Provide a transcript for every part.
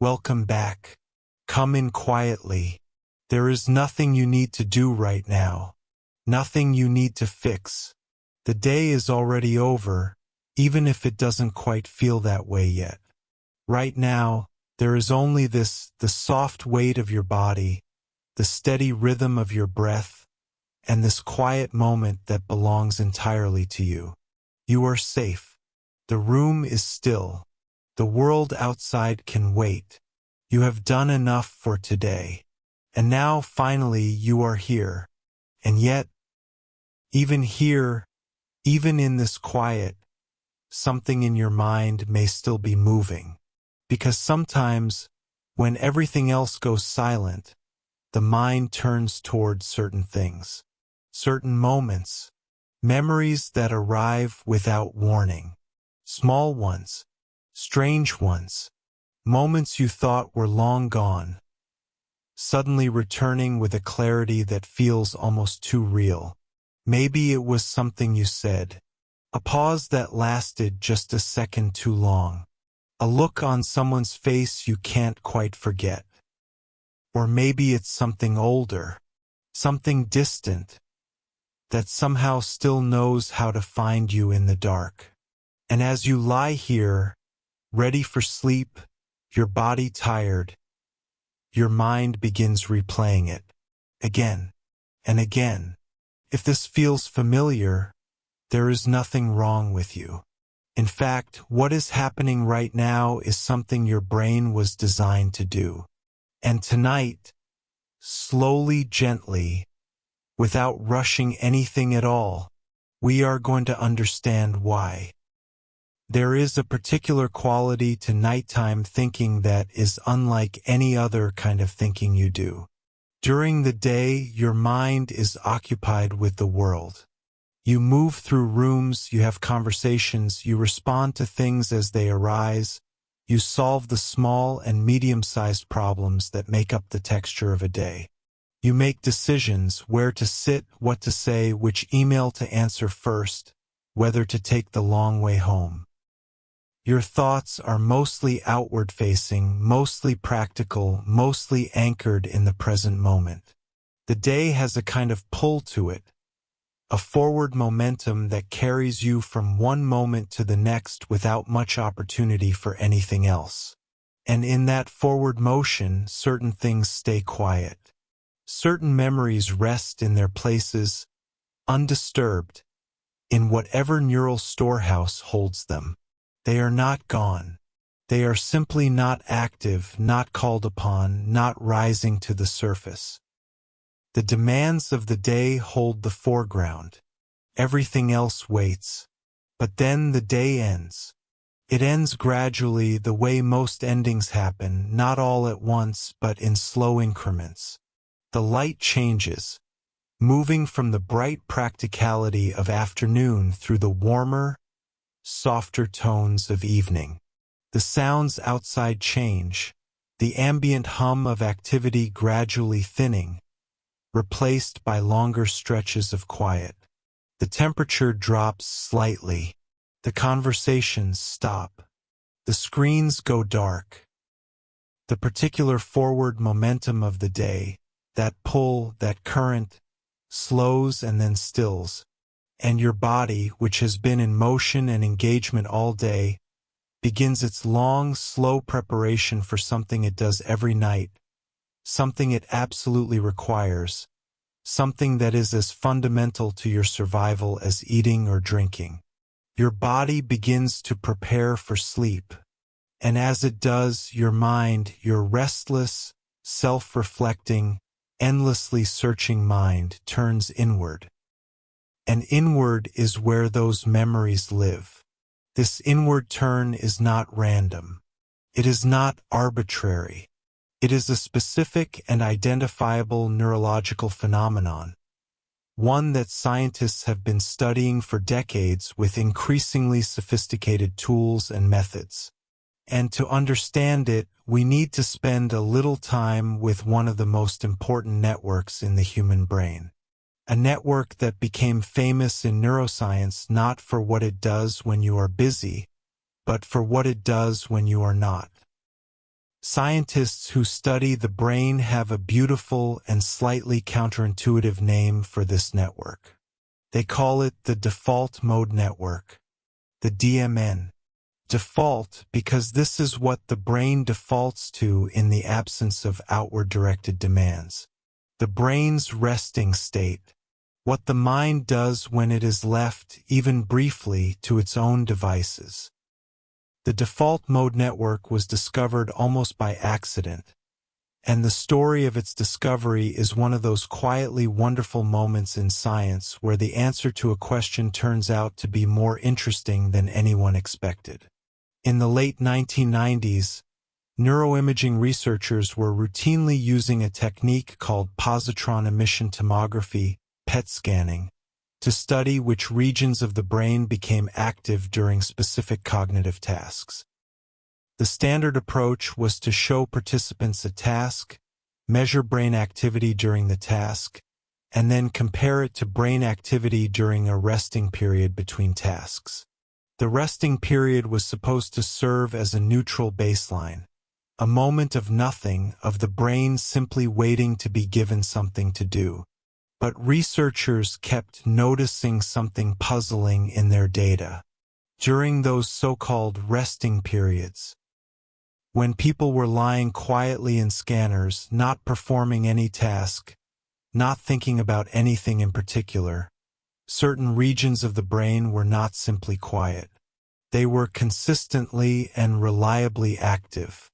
Welcome back. Come in quietly. There is nothing you need to do right now. Nothing you need to fix. The day is already over, even if it doesn't quite feel that way yet. Right now, there is only the soft weight of your body, the steady rhythm of your breath, and this quiet moment that belongs entirely to you. You are safe. The room is still. The world outside can wait. You have done enough for today. And now, finally, you are here. And yet, even here, even in this quiet, something in your mind may still be moving. Because sometimes, when everything else goes silent, the mind turns towards certain things, certain moments, memories that arrive without warning, small ones, strange ones, moments you thought were long gone, suddenly returning with a clarity that feels almost too real. Maybe it was something you said, a pause that lasted just a second too long, a look on someone's face you can't quite forget. Or maybe it's something older, something distant, that somehow still knows how to find you in the dark. And as you lie here, ready for sleep, your body tired, your mind begins replaying it, again and again. If this feels familiar, there is nothing wrong with you. In fact, what is happening right now is something your brain was designed to do. And tonight, slowly, gently, without rushing anything at all, we are going to understand why. There is a particular quality to nighttime thinking that is unlike any other kind of thinking you do. During the day, your mind is occupied with the world. You move through rooms, you have conversations, you respond to things as they arise, you solve the small and medium-sized problems that make up the texture of a day. You make decisions, where to sit, what to say, which email to answer first, whether to take the long way home. Your thoughts are mostly outward-facing, mostly practical, mostly anchored in the present moment. The day has a kind of pull to it, a forward momentum that carries you from one moment to the next without much opportunity for anything else. And in that forward motion, certain things stay quiet. Certain memories rest in their places, undisturbed, in whatever neural storehouse holds them. They are not gone. They are simply not active, not called upon, not rising to the surface. The demands of the day hold the foreground. Everything else waits. But then the day ends. It ends gradually, the way most endings happen, not all at once, but in slow increments. The light changes, moving from the bright practicality of afternoon through the warmer, softer tones of evening. The sounds outside change, the ambient hum of activity gradually thinning, replaced by longer stretches of quiet. The temperature drops slightly. The conversations stop. The screens go dark. The particular forward momentum of the day, that pull, that current, slows and then stills. And your body, which has been in motion and engagement all day, begins its long, slow preparation for something it does every night, something it absolutely requires, something that is as fundamental to your survival as eating or drinking. Your body begins to prepare for sleep, and as it does, your mind, your restless, self-reflecting, endlessly searching mind, turns inward. And inward is where those memories live. This inward turn is not random. It is not arbitrary. It is a specific and identifiable neurological phenomenon, one that scientists have been studying for decades with increasingly sophisticated tools and methods. And to understand it, we need to spend a little time with one of the most important networks in the human brain. A network that became famous in neuroscience not for what it does when you are busy, but for what it does when you are not. Scientists who study the brain have a beautiful and slightly counterintuitive name for this network. They call it the default mode network, the DMN. Default because this is what the brain defaults to in the absence of outward-directed demands. The brain's resting state, what the mind does when it is left, even briefly, to its own devices. The default mode network was discovered almost by accident, and the story of its discovery is one of those quietly wonderful moments in science where the answer to a question turns out to be more interesting than anyone expected. In the late 1990s, neuroimaging researchers were routinely using a technique called positron emission tomography, PET scanning, to study which regions of the brain became active during specific cognitive tasks. The standard approach was to show participants a task, measure brain activity during the task, and then compare it to brain activity during a resting period between tasks. The resting period was supposed to serve as a neutral baseline, a moment of nothing, of the brain simply waiting to be given something to do. But researchers kept noticing something puzzling in their data. During those so-called resting periods, when people were lying quietly in scanners, not performing any task, not thinking about anything in particular, certain regions of the brain were not simply quiet. They were consistently and reliably active.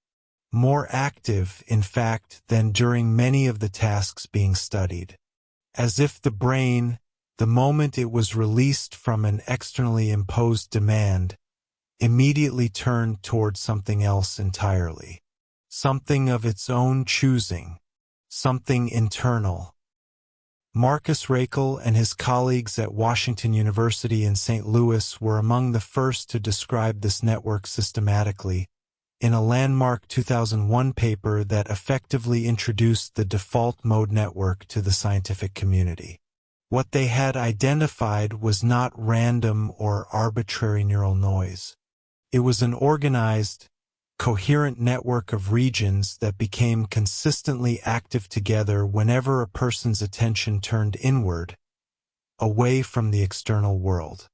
More active, in fact, than during many of the tasks being studied. As if the brain, the moment it was released from an externally imposed demand, immediately turned toward something else entirely. Something of its own choosing. Something internal. Marcus Raichle and his colleagues at Washington University in St. Louis were among the first to describe this network systematically, in a landmark 2001 paper that effectively introduced the default mode network to the scientific community. What they had identified was not random or arbitrary neural noise. It was an organized, coherent network of regions that became consistently active together whenever a person's attention turned inward, away from the external world.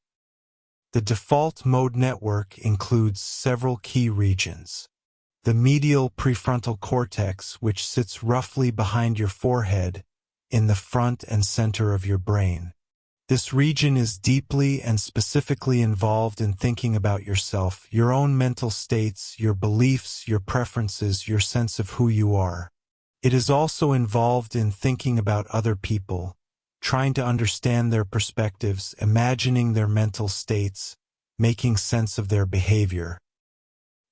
The default mode network includes several key regions. The medial prefrontal cortex, which sits roughly behind your forehead, in the front and center of your brain. This region is deeply and specifically involved in thinking about yourself, your own mental states, your beliefs, your preferences, your sense of who you are. It is also involved in thinking about other people, trying to understand their perspectives, imagining their mental states, making sense of their behavior.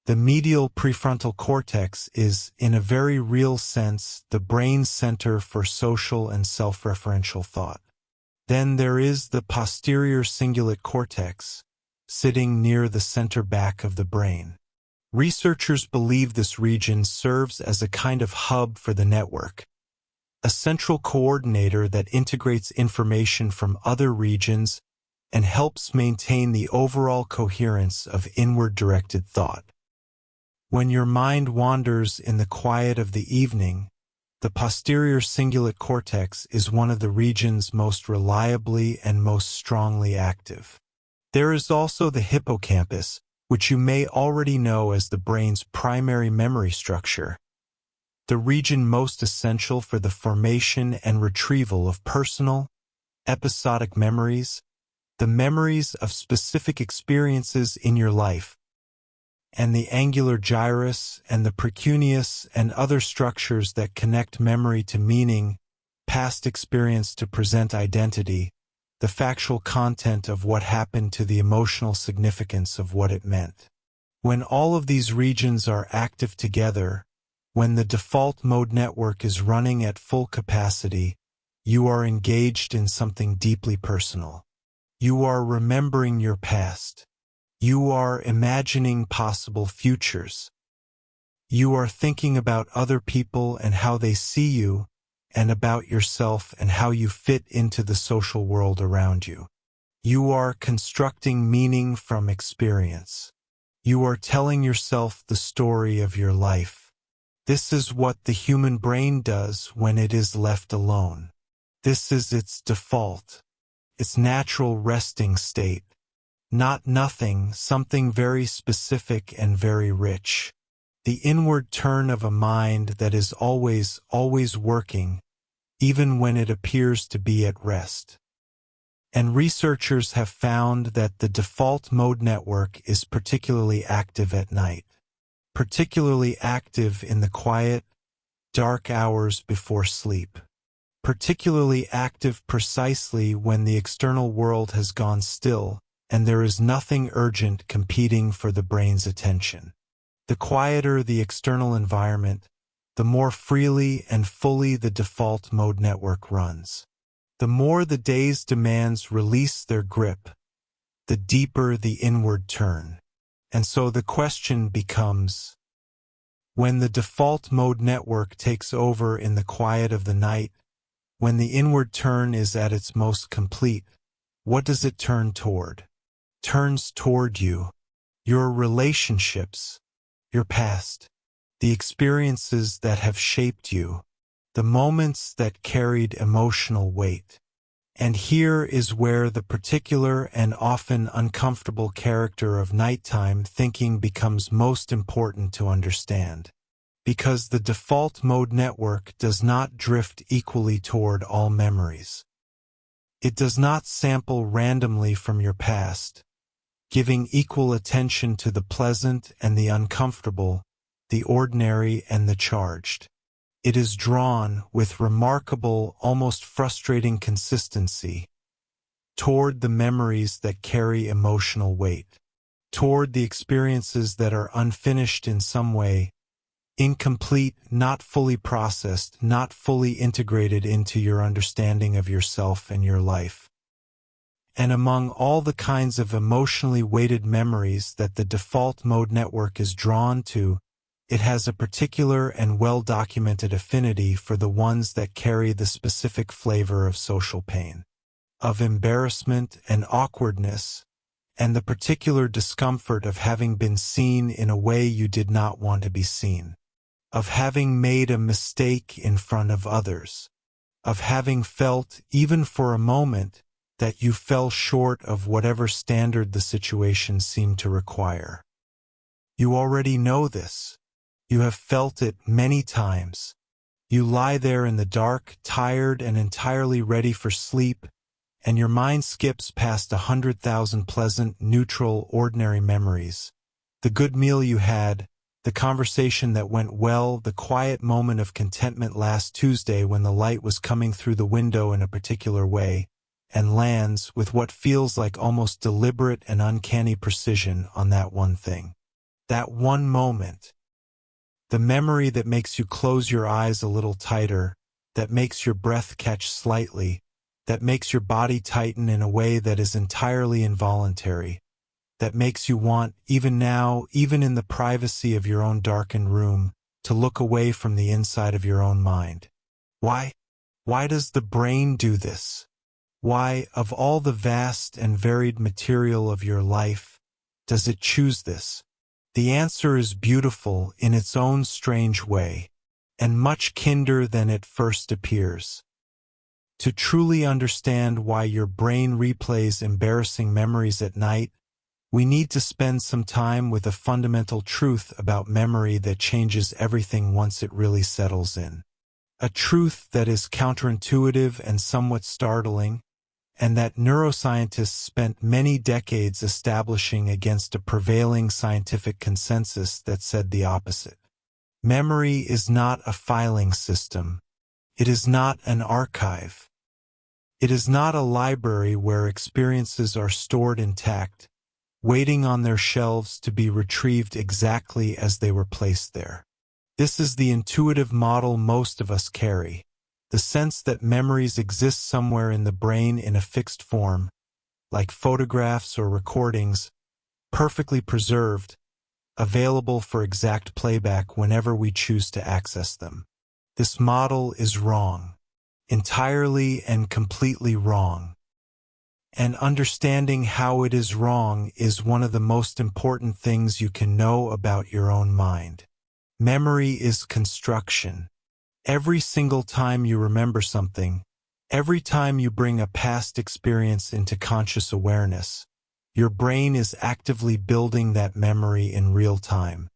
The medial prefrontal cortex is, in a very real sense, the brain center for social and self-referential thought. Then there is the posterior cingulate cortex, sitting near the center back of the brain. Researchers believe this region serves as a kind of hub for the network, a central coordinator that integrates information from other regions and helps maintain the overall coherence of inward-directed thought. When your mind wanders in the quiet of the evening, the posterior cingulate cortex is one of the regions most reliably and most strongly active. There is also the hippocampus, which you may already know as the brain's primary memory structure, the region most essential for the formation and retrieval of personal, episodic memories, the memories of specific experiences in your life, and the angular gyrus and the precuneus and other structures that connect memory to meaning, past experience to present identity, the factual content of what happened to the emotional significance of what it meant. When all of these regions are active together, when the default mode network is running at full capacity, you are engaged in something deeply personal. You are remembering your past. You are imagining possible futures. You are thinking about other people and how they see you, and about yourself and how you fit into the social world around you. You are constructing meaning from experience. You are telling yourself the story of your life. This is what the human brain does when it is left alone. This is its default, its natural resting state. Not nothing, something very specific and very rich. The inward turn of a mind that is always working, even when it appears to be at rest. And researchers have found that the default mode network is particularly active at night. Particularly active in the quiet, dark hours before sleep. Particularly active precisely when the external world has gone still and there is nothing urgent competing for the brain's attention. The quieter the external environment, the more freely and fully the default mode network runs. The more the day's demands release their grip, the deeper the inward turn. And so the question becomes, when the default mode network takes over in the quiet of the night, when the inward turn is at its most complete, what does it turn toward? Turns toward you, your relationships, your past, the experiences that have shaped you, the moments that carried emotional weight. And here is where the particular and often uncomfortable character of nighttime thinking becomes most important to understand. Because the default mode network does not drift equally toward all memories. It does not sample randomly from your past, giving equal attention to the pleasant and the uncomfortable, the ordinary and the charged. It is drawn with remarkable, almost frustrating consistency toward the memories that carry emotional weight, toward the experiences that are unfinished in some way, incomplete, not fully processed, not fully integrated into your understanding of yourself and your life. And among all the kinds of emotionally weighted memories that the default mode network is drawn to, it has a particular and well-documented affinity for the ones that carry the specific flavor of social pain, of embarrassment and awkwardness, and the particular discomfort of having been seen in a way you did not want to be seen, of having made a mistake in front of others, of having felt, even for a moment, that you fell short of whatever standard the situation seemed to require. You already know this. You have felt it many times. You lie there in the dark, tired and entirely ready for sleep, and your mind skips past 100,000 pleasant, neutral, ordinary memories. The good meal you had, the conversation that went well, the quiet moment of contentment last Tuesday when the light was coming through the window in a particular way, and lands with what feels like almost deliberate and uncanny precision on that one thing. That one moment. The memory that makes you close your eyes a little tighter, that makes your breath catch slightly, that makes your body tighten in a way that is entirely involuntary, that makes you want, even now, even in the privacy of your own darkened room, to look away from the inside of your own mind. Why? Why does the brain do this? Why, of all the vast and varied material of your life, does it choose this? The answer is beautiful in its own strange way, and much kinder than it first appears. To truly understand why your brain replays embarrassing memories at night, we need to spend some time with a fundamental truth about memory that changes everything once it really settles in. A truth that is counterintuitive and somewhat startling, and that neuroscientists spent many decades establishing against a prevailing scientific consensus that said the opposite. Memory is not a filing system. It is not an archive. It is not a library where experiences are stored intact, waiting on their shelves to be retrieved exactly as they were placed there. This is the intuitive model most of us carry. The sense that memories exist somewhere in the brain in a fixed form, like photographs or recordings, perfectly preserved, available for exact playback whenever we choose to access them. This model is wrong, entirely and completely wrong. And understanding how it is wrong is one of the most important things you can know about your own mind. Memory is construction. Every single time you remember something, every time you bring a past experience into conscious awareness, your brain is actively building that memory in real time.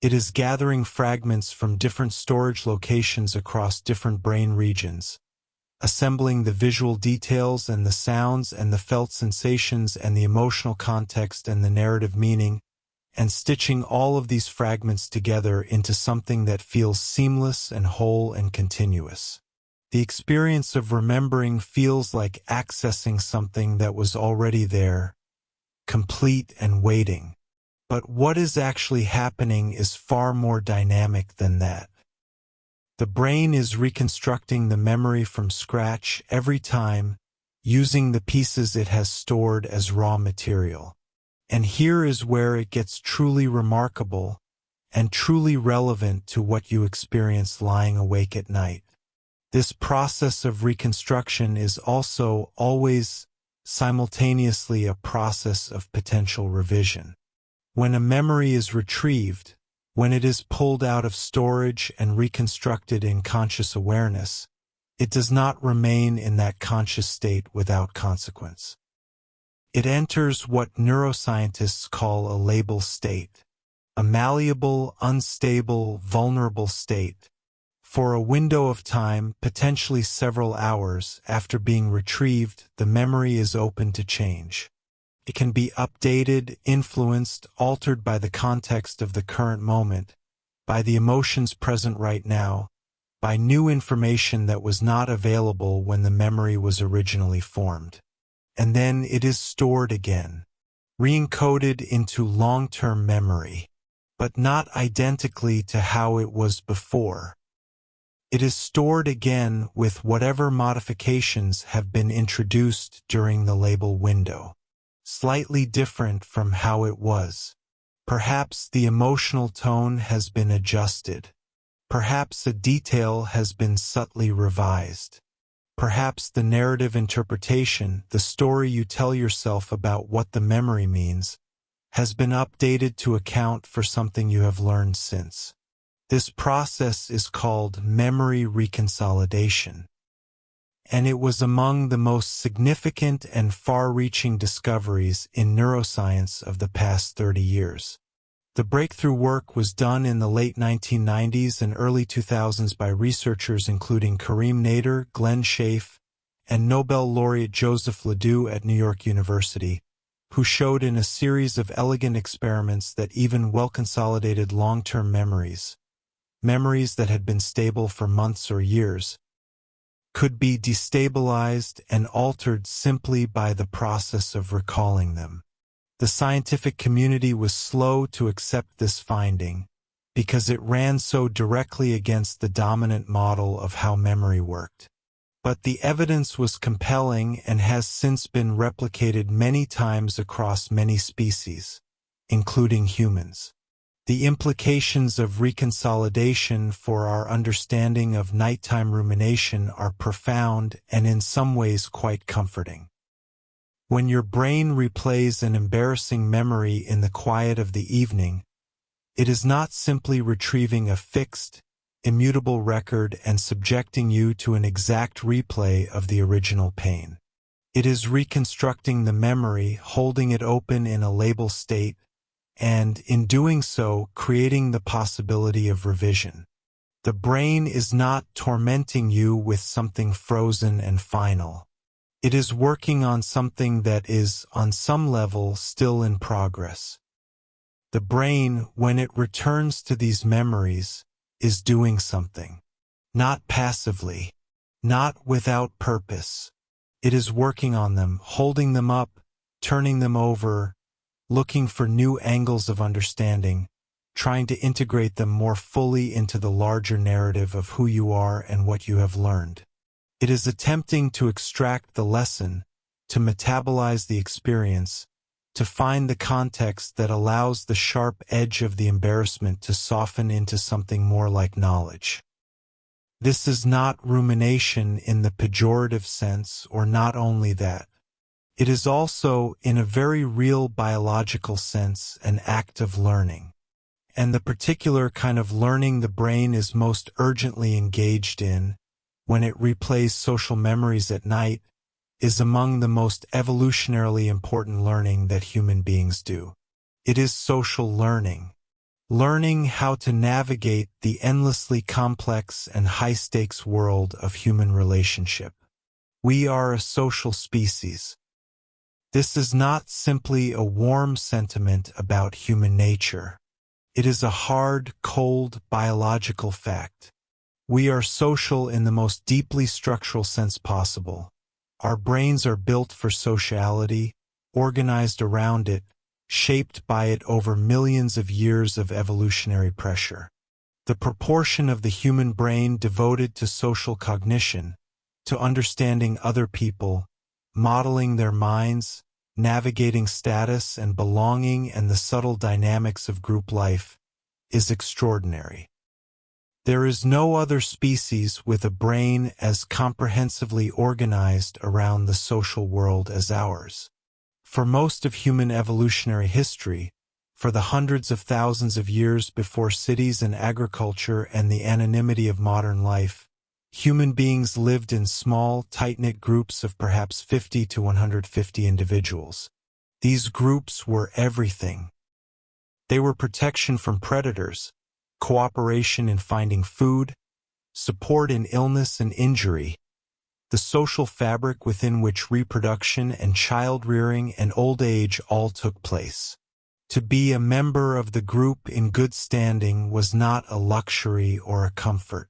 It is gathering fragments from different storage locations across different brain regions, assembling the visual details and the sounds and the felt sensations and the emotional context and the narrative meaning, and stitching all of these fragments together into something that feels seamless and whole and continuous. The experience of remembering feels like accessing something that was already there, complete and waiting. But what is actually happening is far more dynamic than that. The brain is reconstructing the memory from scratch every time, using the pieces it has stored as raw material. And here is where it gets truly remarkable and truly relevant to what you experience lying awake at night. This process of reconstruction is also always simultaneously a process of potential revision. When a memory is retrieved, when it is pulled out of storage and reconstructed in conscious awareness, it does not remain in that conscious state without consequence. It enters what neuroscientists call a labile state, a malleable, unstable, vulnerable state. For a window of time, potentially several hours after being retrieved, the memory is open to change. It can be updated, influenced, altered by the context of the current moment, by the emotions present right now, by new information that was not available when the memory was originally formed. And then it is stored again, re-encoded into long-term memory, but not identically to how it was before. It is stored again with whatever modifications have been introduced during the labile window, slightly different from how it was. Perhaps the emotional tone has been adjusted. Perhaps a detail has been subtly revised. Perhaps the narrative interpretation, the story you tell yourself about what the memory means, has been updated to account for something you have learned since. This process is called memory reconsolidation, and it was among the most significant and far-reaching discoveries in neuroscience of the past 30 years. The breakthrough work was done in the late 1990s and early 2000s by researchers including Karim Nader, Glenn Schaaf, and Nobel laureate Joseph Ledoux at New York University, who showed in a series of elegant experiments that even well-consolidated long-term memories that had been stable for months or years, could be destabilized and altered simply by the process of recalling them. The scientific community was slow to accept this finding because it ran so directly against the dominant model of how memory worked. But the evidence was compelling and has since been replicated many times across many species, including humans. The implications of reconsolidation for our understanding of nighttime rumination are profound and in some ways quite comforting. When your brain replays an embarrassing memory in the quiet of the evening, it is not simply retrieving a fixed, immutable record and subjecting you to an exact replay of the original pain. It is reconstructing the memory, holding it open in a labile state, and, in doing so, creating the possibility of revision. The brain is not tormenting you with something frozen and final. It is working on something that is, on some level, still in progress. The brain, when it returns to these memories, is doing something. Not passively, not without purpose. It is working on them, holding them up, turning them over, looking for new angles of understanding, trying to integrate them more fully into the larger narrative of who you are and what you have learned. It is attempting to extract the lesson, to metabolize the experience, to find the context that allows the sharp edge of the embarrassment to soften into something more like knowledge. This is not rumination in the pejorative sense, or not only that. It is also, in a very real biological sense, an act of learning. And the particular kind of learning the brain is most urgently engaged in, when it replays social memories at night, is among the most evolutionarily important learning that human beings do. It is social learning. Learning how to navigate the endlessly complex and high-stakes world of human relationship. We are a social species. This is not simply a warm sentiment about human nature. It is a hard, cold, biological fact. We are social in the most deeply structural sense possible. Our brains are built for sociality, organized around it, shaped by it over millions of years of evolutionary pressure. The proportion of the human brain devoted to social cognition, to understanding other people, modeling their minds, navigating status and belonging and the subtle dynamics of group life, is extraordinary. There is no other species with a brain as comprehensively organized around the social world as ours. For most of human evolutionary history, for the hundreds of thousands of years before cities and agriculture and the anonymity of modern life, human beings lived in small, tight-knit groups of perhaps 50 to 150 individuals. These groups were everything. They were protection from predators, cooperation in finding food, support in illness and injury, the social fabric within which reproduction and child-rearing and old age all took place. To be a member of the group in good standing was not a luxury or a comfort.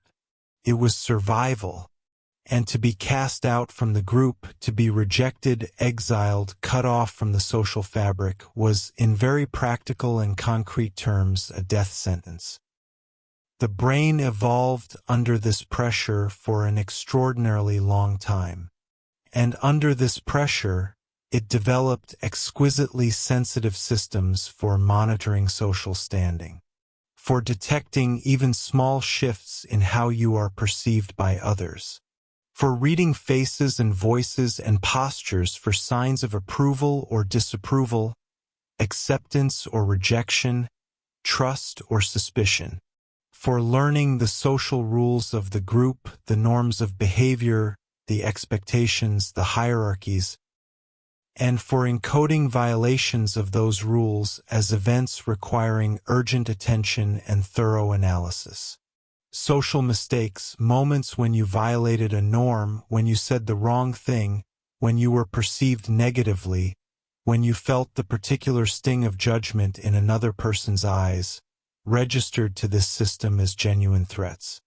It was survival. And to be cast out from the group, to be rejected, exiled, cut off from the social fabric, was, in very practical and concrete terms, a death sentence. The brain evolved under this pressure for an extraordinarily long time. And under this pressure, it developed exquisitely sensitive systems for monitoring social standing, for detecting even small shifts in how you are perceived by others, for reading faces and voices and postures for signs of approval or disapproval, acceptance or rejection, trust or suspicion, for learning the social rules of the group, the norms of behavior, the expectations, the hierarchies, and for encoding violations of those rules as events requiring urgent attention and thorough analysis. Social mistakes, moments when you violated a norm, when you said the wrong thing, when you were perceived negatively, when you felt the particular sting of judgment in another person's eyes, registered to this system as genuine threats.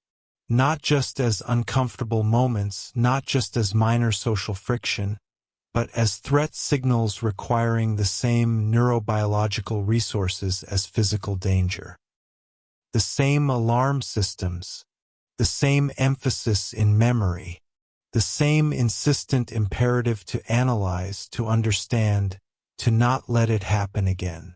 Not just as uncomfortable moments, not just as minor social friction, but as threat signals requiring the same neurobiological resources as physical danger. The same alarm systems, the same emphasis in memory, the same insistent imperative to analyze, to understand, to not let it happen again.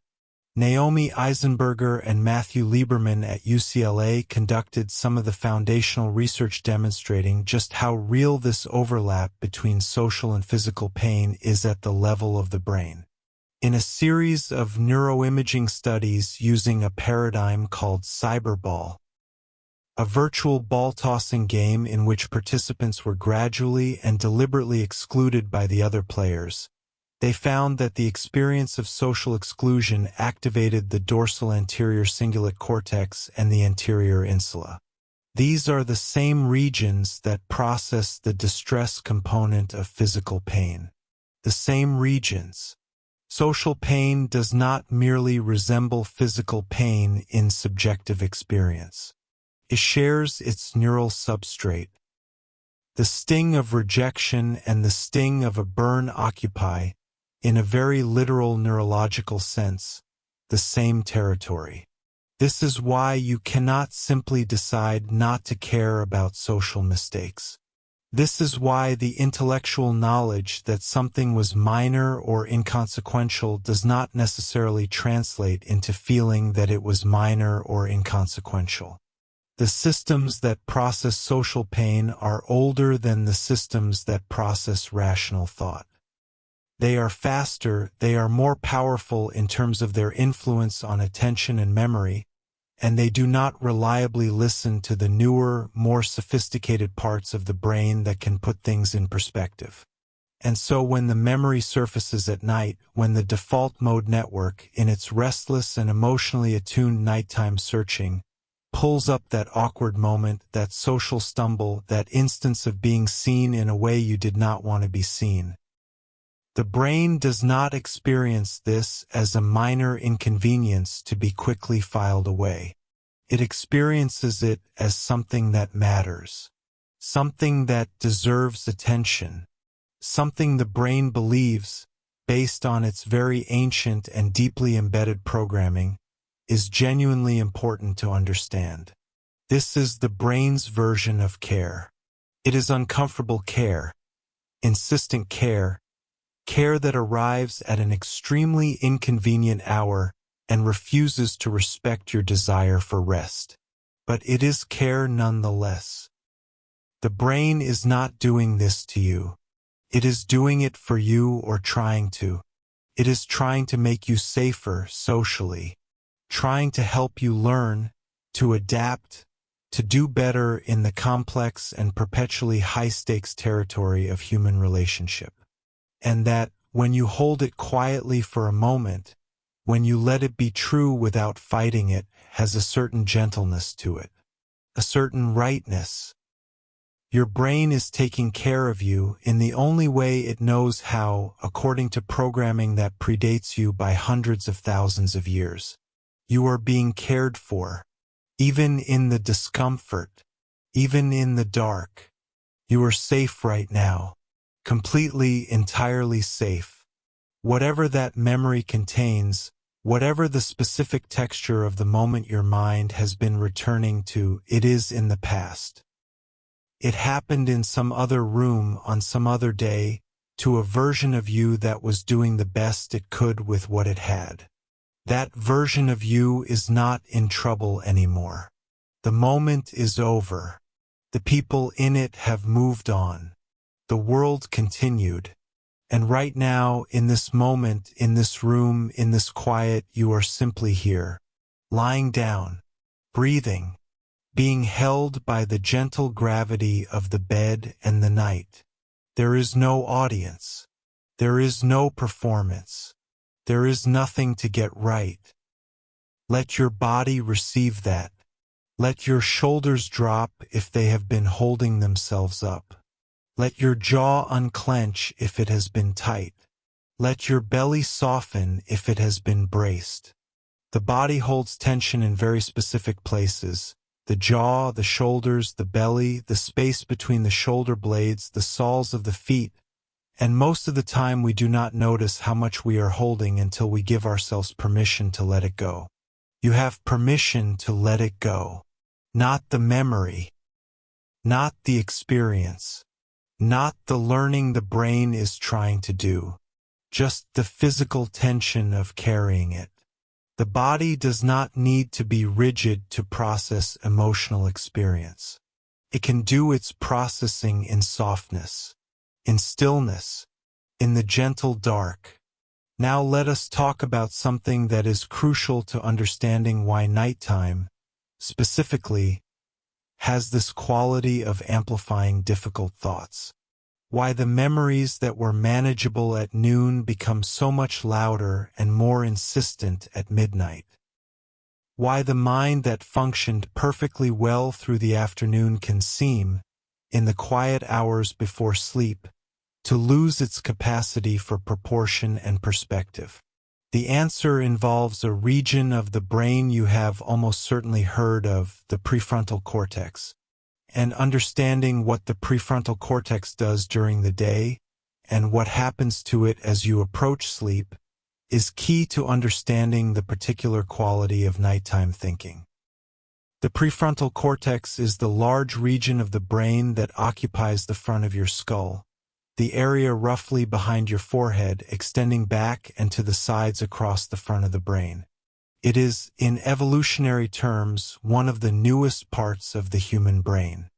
Naomi Eisenberger and Matthew Lieberman at UCLA conducted some of the foundational research demonstrating just how real this overlap between social and physical pain is at the level of the brain. In a series of neuroimaging studies using a paradigm called cyberball, a virtual ball-tossing game in which participants were gradually and deliberately excluded by the other players, they found that the experience of social exclusion activated the dorsal anterior cingulate cortex and the anterior insula. These are the same regions that process the distress component of physical pain. The same regions. Social pain does not merely resemble physical pain in subjective experience. It shares its neural substrate. The sting of rejection and the sting of a burn occupy, in a very literal neurological sense, the same territory. This is why you cannot simply decide not to care about social mistakes. This is why the intellectual knowledge that something was minor or inconsequential does not necessarily translate into feeling that it was minor or inconsequential. The systems that process social pain are older than the systems that process rational thought. They are faster, they are more powerful in terms of their influence on attention and memory, and they do not reliably listen to the newer, more sophisticated parts of the brain that can put things in perspective. And so when the memory surfaces at night, when the default mode network, in its restless and emotionally attuned nighttime searching, pulls up that awkward moment, that social stumble, that instance of being seen in a way you did not want to be seen, the brain does not experience this as a minor inconvenience to be quickly filed away. It experiences it as something that matters, something that deserves attention, something the brain believes, based on its very ancient and deeply embedded programming, is genuinely important to understand. This is the brain's version of care. It is uncomfortable care, insistent care, care that arrives at an extremely inconvenient hour and refuses to respect your desire for rest. But it is care nonetheless. The brain is not doing this to you. It is doing it for you, or trying to. It is trying to make you safer socially, trying to help you learn, to adapt, to do better in the complex and perpetually high-stakes territory of human relationship. And that, when you hold it quietly for a moment, when you let it be true without fighting it, has a certain gentleness to it, a certain rightness. Your brain is taking care of you in the only way it knows how, according to programming that predates you by hundreds of thousands of years. You are being cared for, even in the discomfort, even in the dark. You are safe right now. Completely, entirely safe. Whatever that memory contains, whatever the specific texture of the moment your mind has been returning to, it is in the past. It happened in some other room on some other day, to a version of you that was doing the best it could with what it had. That version of you is not in trouble anymore. The moment is over. The people in it have moved on. The world continued. And right now, in this moment, in this room, in this quiet, you are simply here, lying down, breathing, being held by the gentle gravity of the bed and the night. There is no audience. There is no performance. There is nothing to get right. Let your body receive that. Let your shoulders drop if they have been holding themselves up. Let your jaw unclench if it has been tight. Let your belly soften if it has been braced. The body holds tension in very specific places. The jaw, the shoulders, the belly, the space between the shoulder blades, the soles of the feet. And most of the time we do not notice how much we are holding until we give ourselves permission to let it go. You have permission to let it go. Not the memory. Not the experience. Not the learning the brain is trying to do. Just the physical tension of carrying it. The body does not need to be rigid to process emotional experience. It can do its processing in softness, in stillness, in the gentle dark. Now let us talk about something that is crucial to understanding why nighttime, specifically, has this quality of amplifying difficult thoughts. Why the memories that were manageable at noon become so much louder and more insistent at midnight. Why the mind that functioned perfectly well through the afternoon can seem, in the quiet hours before sleep, to lose its capacity for proportion and perspective. The answer involves a region of the brain you have almost certainly heard of, the prefrontal cortex. And understanding what the prefrontal cortex does during the day and what happens to it as you approach sleep is key to understanding the particular quality of nighttime thinking. The prefrontal cortex is the large region of the brain that occupies the front of your skull, the area roughly behind your forehead extending back and to the sides across the front of the brain. It is, in evolutionary terms, one of the newest parts of the human brain.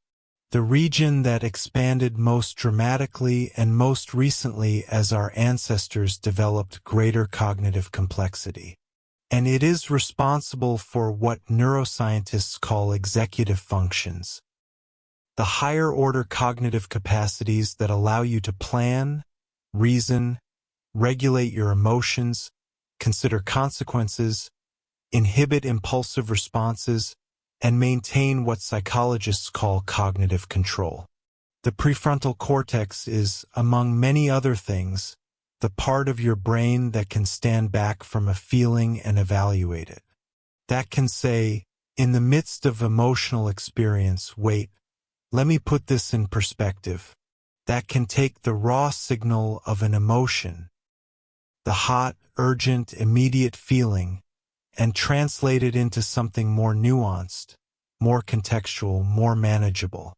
The region that expanded most dramatically and most recently as our ancestors developed greater cognitive complexity. and it is responsible for what neuroscientists call executive functions, the higher-order cognitive capacities that allow you to plan, reason, regulate your emotions, consider consequences, inhibit impulsive responses, and maintain what psychologists call cognitive control. The prefrontal cortex is, among many other things, the part of your brain that can stand back from a feeling and evaluate it. That can say, in the midst of emotional experience, wait, let me put this in perspective. That can take the raw signal of an emotion, the hot, urgent, immediate feeling, and translate it into something more nuanced, more contextual, more manageable.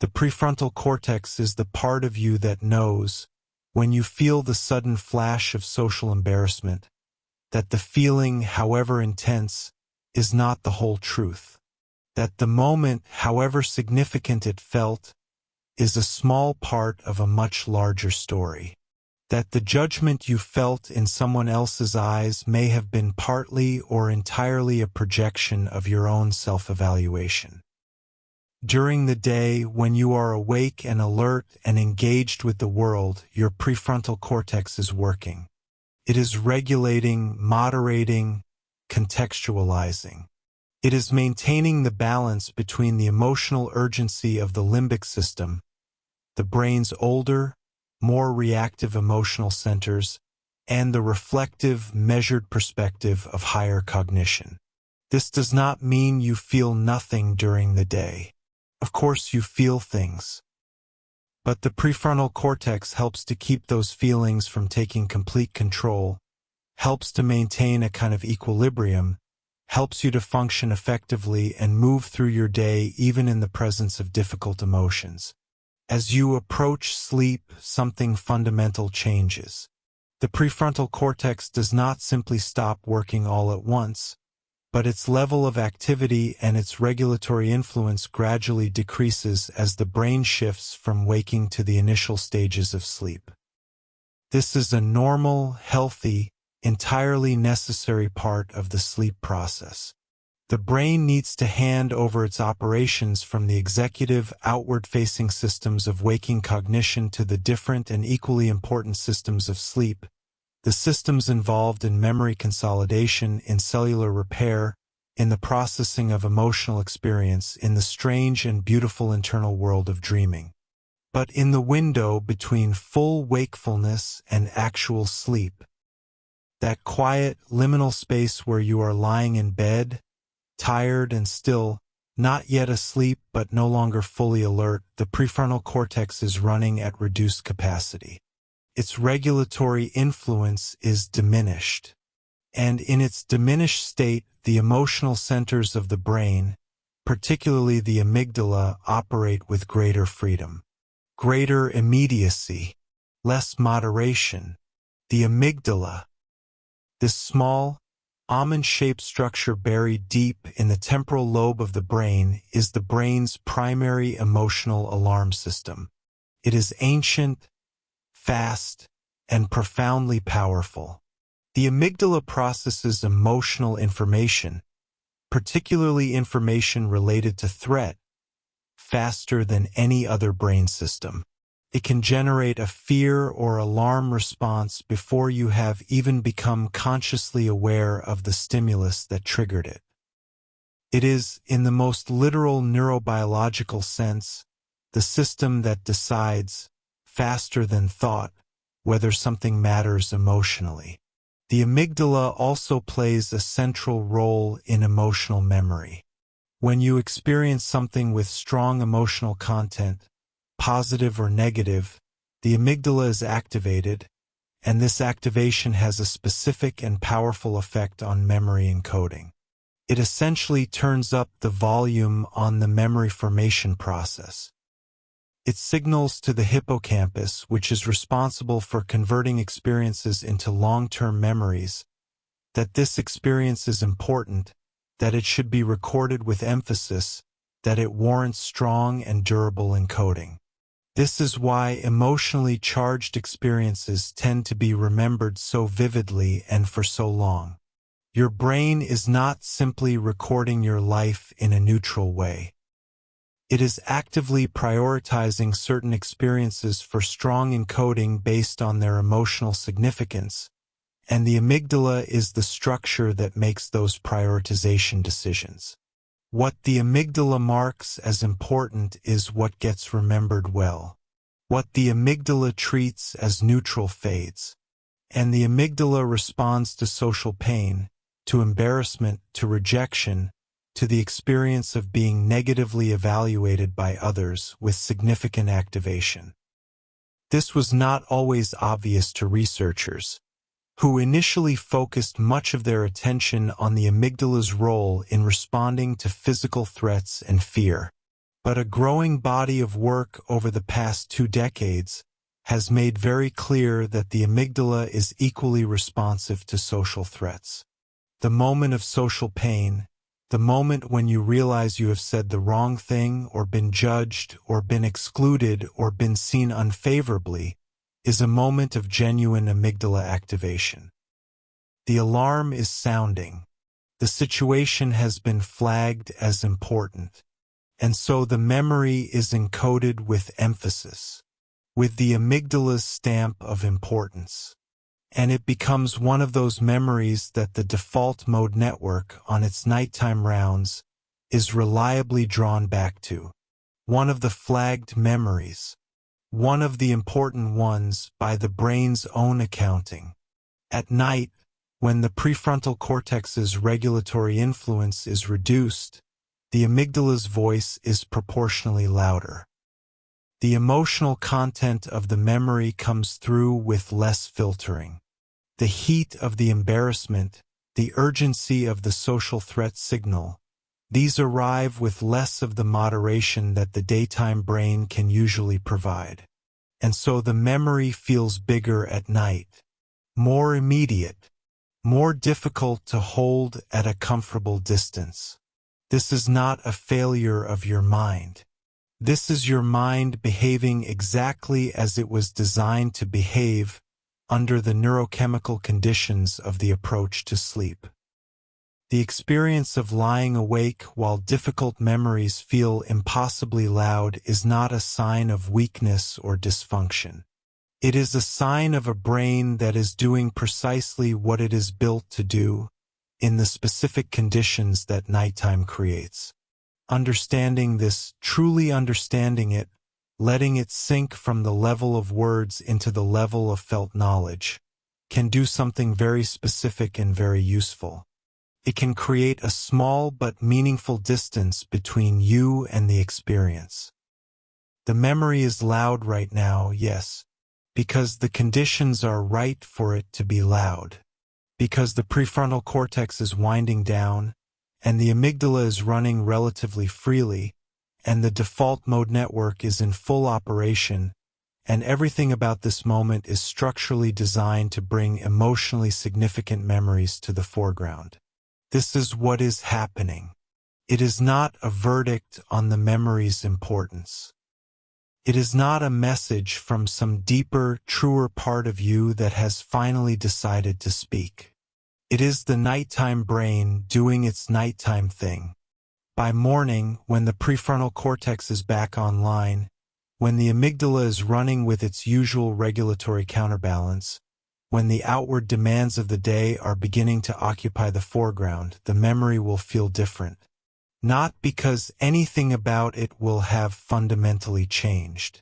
The prefrontal cortex is the part of you that knows, when you feel the sudden flash of social embarrassment, that the feeling, however intense, is not the whole truth. That the moment, however significant it felt, is a small part of a much larger story. That the judgment you felt in someone else's eyes may have been partly or entirely a projection of your own self-evaluation. During the day, when you are awake and alert and engaged with the world, your prefrontal cortex is working. It is regulating, moderating, contextualizing. It is maintaining the balance between the emotional urgency of the limbic system, the brain's older, more reactive emotional centers, and the reflective, measured perspective of higher cognition. This does not mean you feel nothing during the day. Of course you feel things. But the prefrontal cortex helps to keep those feelings from taking complete control, helps to maintain a kind of equilibrium, helps you to function effectively and move through your day even in the presence of difficult emotions. As you approach sleep, something fundamental changes. The prefrontal cortex does not simply stop working all at once, but its level of activity and its regulatory influence gradually decreases as the brain shifts from waking to the initial stages of sleep. This is a normal, healthy, entirely necessary part of the sleep process. The brain needs to hand over its operations from the executive, outward-facing systems of waking cognition to the different and equally important systems of sleep, the systems involved in memory consolidation, in cellular repair, in the processing of emotional experience, in the strange and beautiful internal world of dreaming. But in the window between full wakefulness and actual sleep, that quiet, liminal space where you are lying in bed, tired and still, not yet asleep but no longer fully alert, the prefrontal cortex is running at reduced capacity. Its regulatory influence is diminished. And in its diminished state, the emotional centers of the brain, particularly the amygdala, operate with greater freedom, greater immediacy, less moderation. The amygdala, this small, almond-shaped structure buried deep in the temporal lobe of the brain, is the brain's primary emotional alarm system. It is ancient, fast, and profoundly powerful. The amygdala processes emotional information, particularly information related to threat, faster than any other brain system. It can generate a fear or alarm response before you have even become consciously aware of the stimulus that triggered it. It is, in the most literal neurobiological sense, the system that decides, faster than thought, whether something matters emotionally. The amygdala also plays a central role in emotional memory. When you experience something with strong emotional content, positive or negative, the amygdala is activated, and this activation has a specific and powerful effect on memory encoding. It essentially turns up the volume on the memory formation process. It signals to the hippocampus, which is responsible for converting experiences into long-term memories, that this experience is important, that it should be recorded with emphasis, that it warrants strong and durable encoding. This is why emotionally charged experiences tend to be remembered so vividly and for so long. Your brain is not simply recording your life in a neutral way. It is actively prioritizing certain experiences for strong encoding based on their emotional significance, and the amygdala is the structure that makes those prioritization decisions. What the amygdala marks as important is what gets remembered well. What the amygdala treats as neutral fades. And the amygdala responds to social pain, to embarrassment, to rejection, to the experience of being negatively evaluated by others with significant activation. This was not always obvious to researchers, who initially focused much of their attention on the amygdala's role in responding to physical threats and fear. But a growing body of work over the past 2 decades has made very clear that the amygdala is equally responsive to social threats. The moment of social pain, the moment when you realize you have said the wrong thing or been judged or been excluded or been seen unfavorably, is a moment of genuine amygdala activation. The alarm is sounding. The situation has been flagged as important. And so the memory is encoded with emphasis, with the amygdala's stamp of importance. And it becomes one of those memories that the default mode network on its nighttime rounds is reliably drawn back to. One of the flagged memories. One of the important ones by the brain's own accounting. At night, when the prefrontal cortex's regulatory influence is reduced, the amygdala's voice is proportionally louder. The emotional content of the memory comes through with less filtering. The heat of the embarrassment, the urgency of the social threat signal, these arrive with less of the moderation that the daytime brain can usually provide. And so the memory feels bigger at night, more immediate, more difficult to hold at a comfortable distance. This is not a failure of your mind. This is your mind behaving exactly as it was designed to behave under the neurochemical conditions of the approach to sleep. The experience of lying awake while difficult memories feel impossibly loud is not a sign of weakness or dysfunction. It is a sign of a brain that is doing precisely what it is built to do in the specific conditions that nighttime creates. Understanding this, truly understanding it, letting it sink from the level of words into the level of felt knowledge, can do something very specific and very useful. It can create a small but meaningful distance between you and the experience. The memory is loud right now, yes, because the conditions are right for it to be loud. Because the prefrontal cortex is winding down, and the amygdala is running relatively freely, and the default mode network is in full operation, and everything about this moment is structurally designed to bring emotionally significant memories to the foreground. This is what is happening. It is not a verdict on the memory's importance. It is not a message from some deeper, truer part of you that has finally decided to speak. It is the nighttime brain doing its nighttime thing. By morning, when the prefrontal cortex is back online, when the amygdala is running with its usual regulatory counterbalance, when the outward demands of the day are beginning to occupy the foreground, the memory will feel different. Not because anything about it will have fundamentally changed,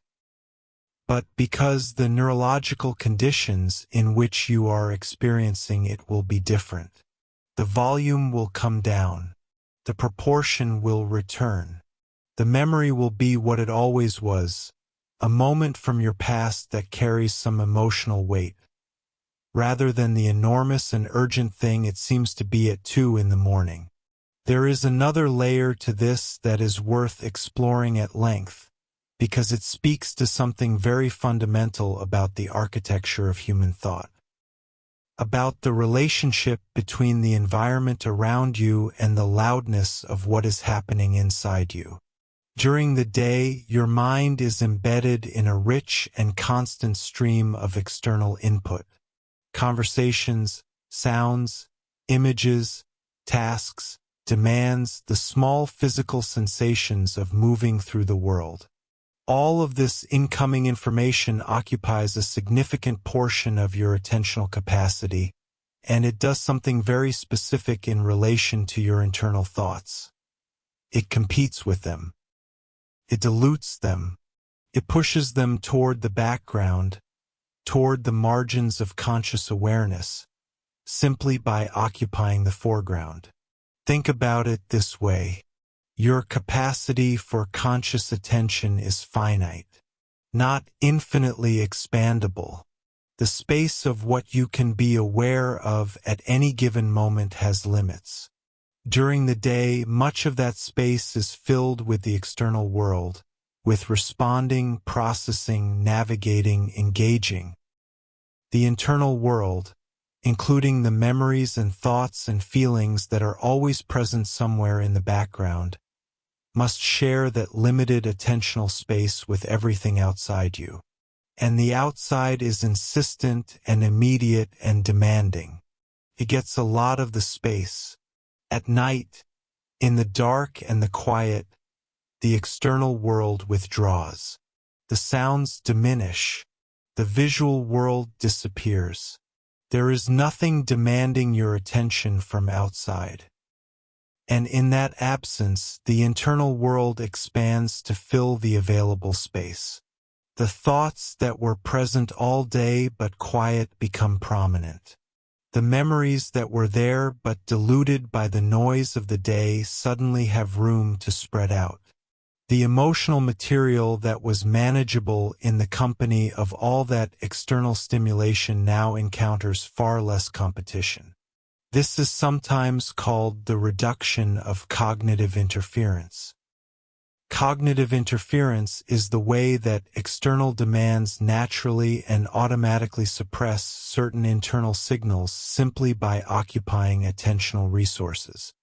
but because the neurological conditions in which you are experiencing it will be different. The volume will come down. The proportion will return. The memory will be what it always was, a moment from your past that carries some emotional weight, rather than the enormous and urgent thing it seems to be at 2 in the morning. There is another layer to this that is worth exploring at length, because it speaks to something very fundamental about the architecture of human thought. About the relationship between the environment around you and the loudness of what is happening inside you. During the day, your mind is embedded in a rich and constant stream of external input. Conversations, sounds, images, tasks, demands, the small physical sensations of moving through the world. All of this incoming information occupies a significant portion of your attentional capacity, and it does something very specific in relation to your internal thoughts. It competes with them. It dilutes them. It pushes them toward the background, toward the margins of conscious awareness, simply by occupying the foreground. Think about it this way. Your capacity for conscious attention is finite, not infinitely expandable. The space of what you can be aware of at any given moment has limits. During the day, much of that space is filled with the external world, with responding, processing, navigating, engaging. The internal world, including the memories and thoughts and feelings that are always present somewhere in the background, must share that limited attentional space with everything outside you. And the outside is insistent and immediate and demanding. It gets a lot of the space. At night, in the dark and the quiet, the external world withdraws. The sounds diminish. The visual world disappears. There is nothing demanding your attention from outside. And in that absence, the internal world expands to fill the available space. The thoughts that were present all day but quiet become prominent. The memories that were there but diluted by the noise of the day suddenly have room to spread out. The emotional material that was manageable in the company of all that external stimulation now encounters far less competition. This is sometimes called the reduction of cognitive interference. Cognitive interference is the way that external demands naturally and automatically suppress certain internal signals simply by occupying attentional resources.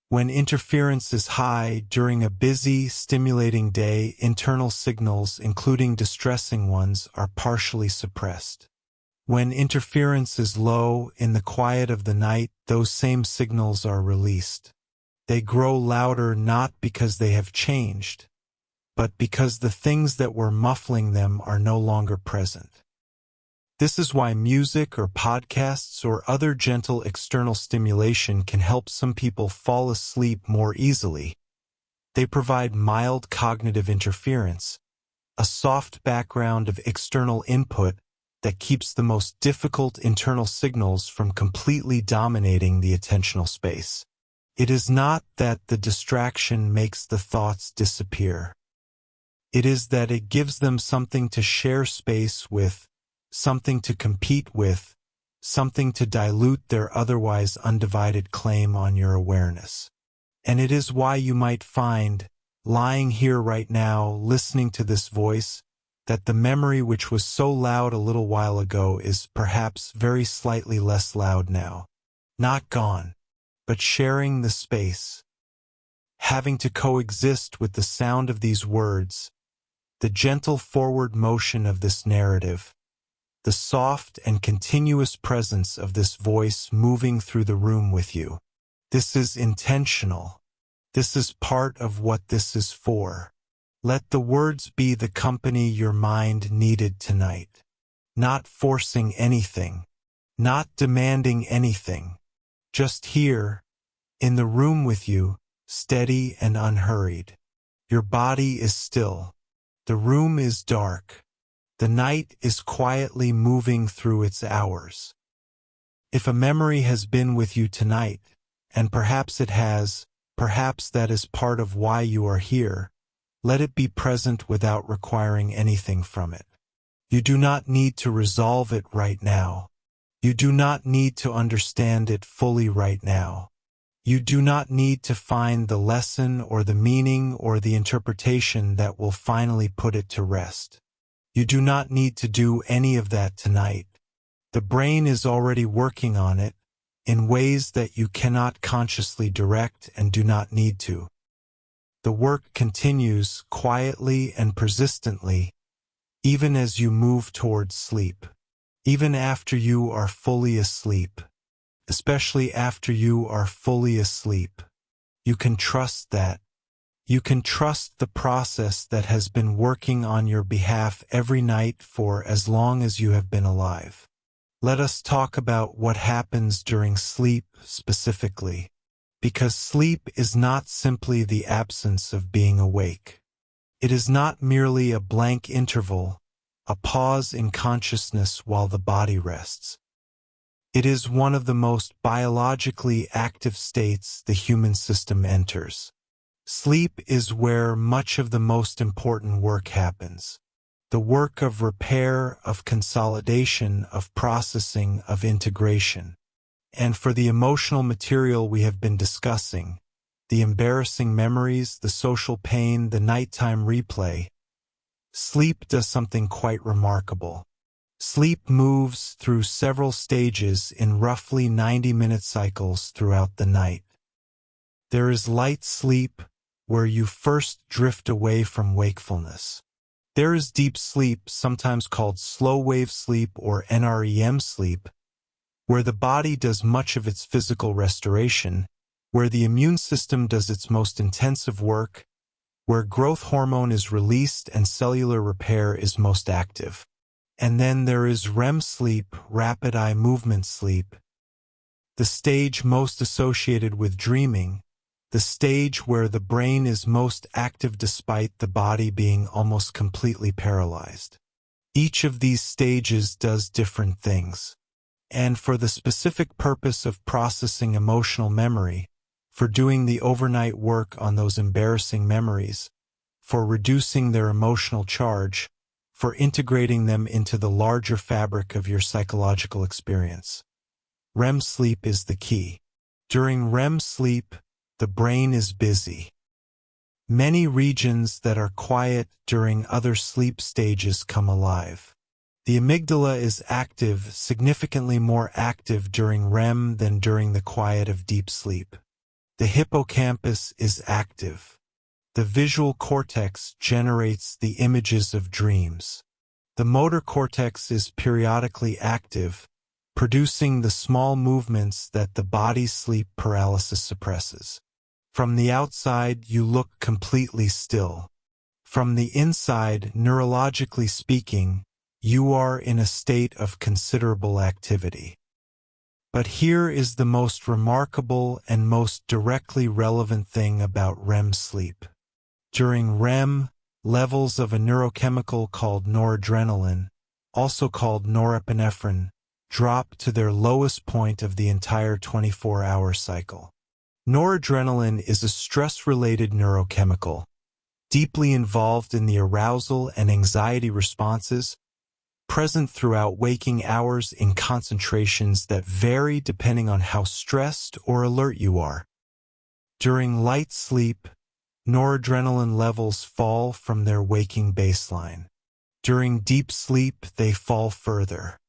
When interference is high during a busy, stimulating day, internal signals, including distressing ones, are partially suppressed. When interference is low in the quiet of the night, those same signals are released. They grow louder not because they have changed, but because the things that were muffling them are no longer present. This is why music or podcasts or other gentle external stimulation can help some people fall asleep more easily. They provide mild cognitive interference, a soft background of external input that keeps the most difficult internal signals from completely dominating the attentional space. It is not that the distraction makes the thoughts disappear. It is that it gives them something to share space with, something to compete with, something to dilute their otherwise undivided claim on your awareness. And it is why you might find, lying here right now, listening to this voice, that the memory which was so loud a little while ago is perhaps very slightly less loud now. Not gone, but sharing the space. Having to coexist with the sound of these words, the gentle forward motion of this narrative, the soft and continuous presence of this voice moving through the room with you. This is intentional. This is part of what this is for. Let the words be the company your mind needed tonight. Not forcing anything. Not demanding anything. Just here, in the room with you, steady and unhurried. Your body is still. The room is dark. The night is quietly moving through its hours. If a memory has been with you tonight, and perhaps it has, perhaps that is part of why you are here, let it be present without requiring anything from it. You do not need to resolve it right now. You do not need to understand it fully right now. You do not need to find the lesson or the meaning or the interpretation that will finally put it to rest. You do not need to do any of that tonight. The brain is already working on it in ways that you cannot consciously direct and do not need to. The work continues quietly and persistently, even as you move towards sleep, even after you are fully asleep. especially after you are fully asleep. You can trust that. You can trust the process that has been working on your behalf every night for as long as you have been alive. Let us talk about what happens during sleep specifically, because sleep is not simply the absence of being awake. It is not merely a blank interval, a pause in consciousness while the body rests. It is one of the most biologically active states the human system enters. Sleep is where much of the most important work happens. The work of repair, of consolidation, of processing, of integration. And for the emotional material we have been discussing, the embarrassing memories, the social pain, the nighttime replay, sleep does something quite remarkable. Sleep moves through several stages in roughly 90-minute cycles throughout the night. There is light sleep, where you first drift away from wakefulness. There is deep sleep, sometimes called slow-wave sleep or NREM sleep, where the body does much of its physical restoration, where the immune system does its most intensive work, where growth hormone is released and cellular repair is most active. And then there is REM sleep, rapid eye movement sleep, the stage most associated with dreaming, the stage where the brain is most active despite the body being almost completely paralyzed. Each of these stages does different things. And for the specific purpose of processing emotional memory, for doing the overnight work on those embarrassing memories, for reducing their emotional charge, for integrating them into the larger fabric of your psychological experience. REM sleep is the key. During REM sleep, the brain is busy. Many regions that are quiet during other sleep stages come alive. The amygdala is active, significantly more active during REM than during the quiet of deep sleep. The hippocampus is active. The visual cortex generates the images of dreams. The motor cortex is periodically active, producing the small movements that the body's sleep paralysis suppresses. From the outside, you look completely still. From the inside, neurologically speaking, you are in a state of considerable activity. But here is the most remarkable and most directly relevant thing about REM sleep. During REM, levels of a neurochemical called noradrenaline, also called norepinephrine, drop to their lowest point of the entire 24-hour cycle. Noradrenaline is a stress-related neurochemical, deeply involved in the arousal and anxiety responses, present throughout waking hours in concentrations that vary depending on how stressed or alert you are. During light sleep, noradrenaline levels fall from their waking baseline. During deep sleep, they fall further.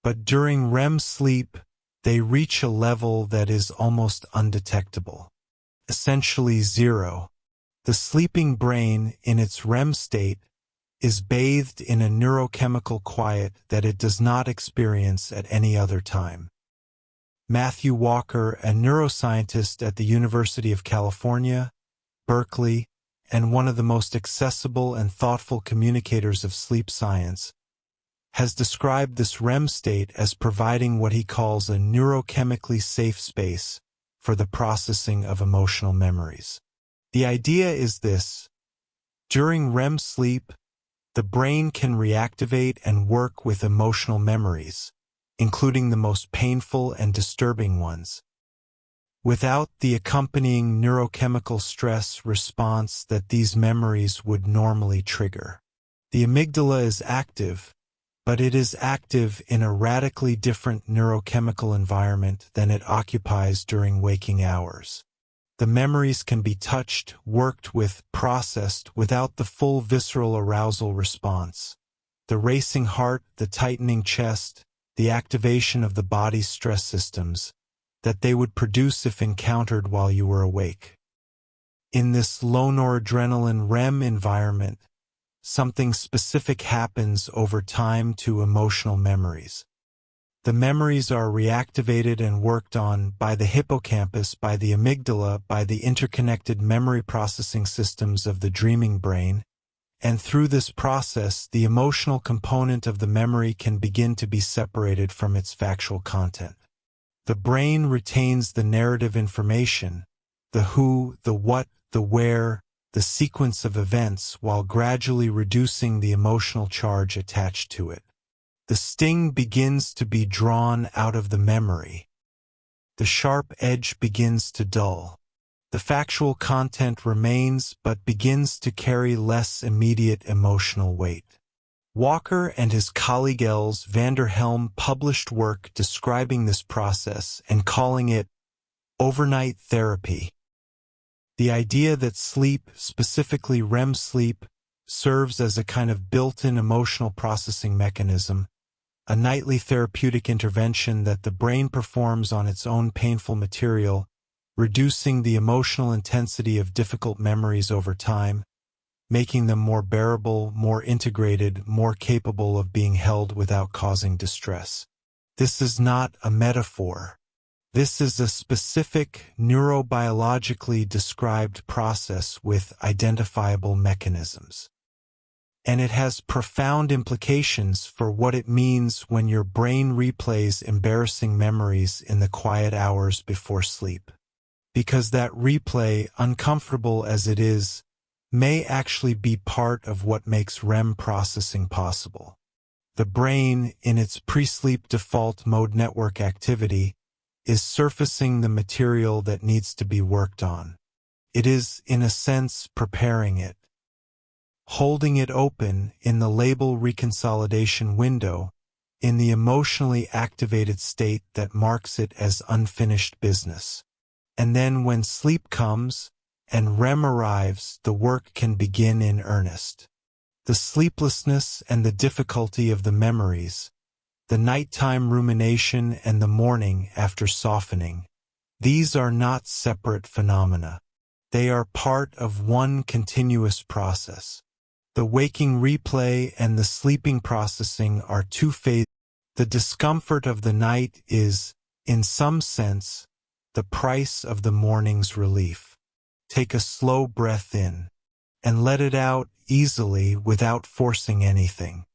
But during REM sleep, they reach a level that is almost undetectable. Essentially zero. The sleeping brain, in its REM state, is bathed in a neurochemical quiet that it does not experience at any other time. Matthew Walker, a neuroscientist at the University of California, Berkeley, and one of the most accessible and thoughtful communicators of sleep science, has described this REM state as providing what he calls a neurochemically safe space for the processing of emotional memories. The idea is this: during REM sleep, the brain can reactivate and work with emotional memories, including the most painful and disturbing ones, without the accompanying neurochemical stress response that these memories would normally trigger. The amygdala is active, but it is active in a radically different neurochemical environment than it occupies during waking hours. The memories can be touched, worked with, processed without the full visceral arousal response. The racing heart, the tightening chest, the activation of the body's stress systems, that they would produce if encountered while you were awake. In this low noradrenaline REM environment, something specific happens over time to emotional memories. The memories are reactivated and worked on by the hippocampus, by the amygdala, by the interconnected memory processing systems of the dreaming brain, and through this process, the emotional component of the memory can begin to be separated from its factual content. The brain retains the narrative information, the who, the what, the where, the sequence of events, while gradually reducing the emotional charge attached to it. The sting begins to be drawn out of the memory. The sharp edge begins to dull. The factual content remains but begins to carry less immediate emotional weight. Walker and his colleague Els van der Helm published work describing this process and calling it overnight therapy. The idea that sleep, specifically REM sleep, serves as a kind of built-in emotional processing mechanism, a nightly therapeutic intervention that the brain performs on its own painful material, reducing the emotional intensity of difficult memories over time, making them more bearable, more integrated, more capable of being held without causing distress. This is not a metaphor. This is a specific, neurobiologically described process with identifiable mechanisms. And it has profound implications for what it means when your brain replays embarrassing memories in the quiet hours before sleep. Because that replay, uncomfortable as it is, may actually be part of what makes REM processing possible. The brain, in its pre-sleep default mode network activity, is surfacing the material that needs to be worked on. It is, in a sense, preparing it. Holding it open in the label reconsolidation window, in the emotionally activated state that marks it as unfinished business. And then when sleep comes, and REM arrives, the work can begin in earnest. The sleeplessness and the difficulty of the memories, the nighttime rumination and the morning after softening, these are not separate phenomena. They are part of one continuous process. The waking replay and the sleeping processing are two phases. The discomfort of the night is, in some sense, the price of the morning's relief. Take a slow breath in, and let it out easily without forcing anything.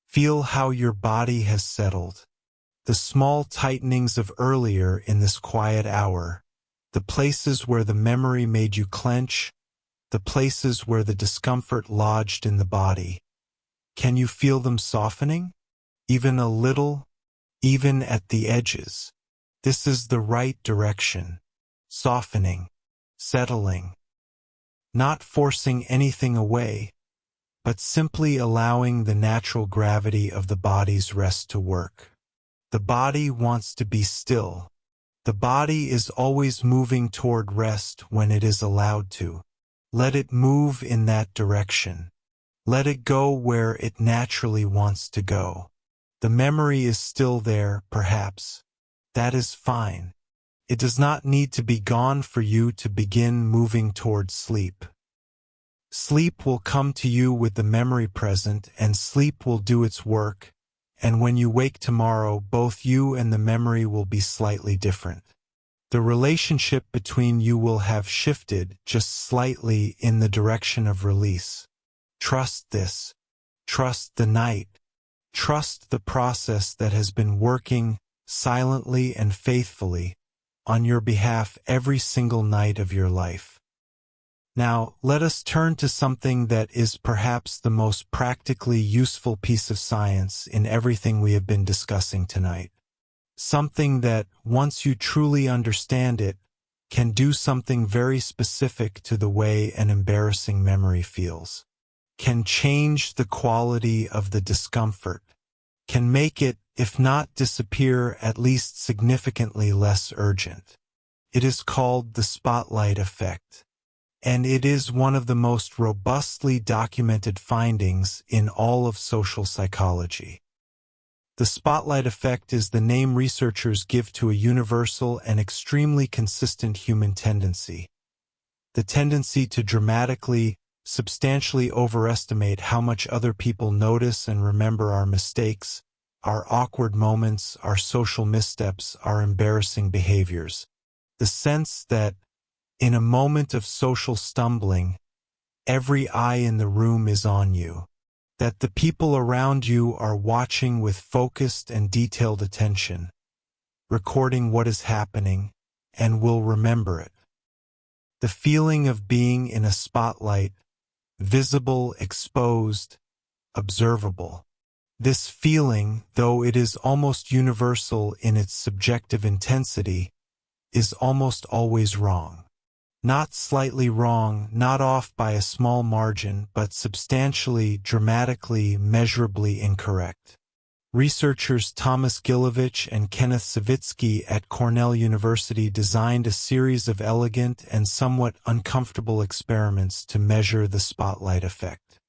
Feel how your body has settled. The small tightenings of earlier in this quiet hour, the places where the memory made you clench, the places where the discomfort lodged in the body. Can you feel them softening? Even a little? Even at the edges? This is the right direction. Softening. Settling. Not forcing anything away, but simply allowing the natural gravity of the body's rest to work. The body wants to be still. The body is always moving toward rest when it is allowed to. Let it move in that direction. Let it go where it naturally wants to go. The memory is still there, perhaps. That is fine. It does not need to be gone for you to begin moving toward sleep. Sleep will come to you with the memory present, and sleep will do its work, and when you wake tomorrow, both you and the memory will be slightly different. The relationship between you will have shifted just slightly in the direction of release. Trust this. Trust the night. Trust the process that has been working silently and faithfully on your behalf every single night of your life. Now, let us turn to something that is perhaps the most practically useful piece of science in everything we have been discussing tonight. Something that, once you truly understand it, can do something very specific to the way an embarrassing memory feels. Can change the quality of the discomfort. Can make it, if not disappear, at least significantly less urgent. It is called the spotlight effect. And it is one of the most robustly documented findings in all of social psychology. The spotlight effect is the name researchers give to a universal and extremely consistent human tendency. The tendency to dramatically, substantially overestimate how much other people notice and remember our mistakes, our awkward moments, our social missteps, our embarrassing behaviors. The sense that, in a moment of social stumbling, every eye in the room is on you. That the people around you are watching with focused and detailed attention, recording what is happening, and will remember it. The feeling of being in a spotlight, visible, exposed, observable. This feeling, though it is almost universal in its subjective intensity, is almost always wrong. Not slightly wrong, not off by a small margin, but substantially, dramatically, measurably incorrect. Researchers Thomas Gilovich and Kenneth Savitsky at Cornell University designed a series of elegant and somewhat uncomfortable experiments to measure the spotlight effect.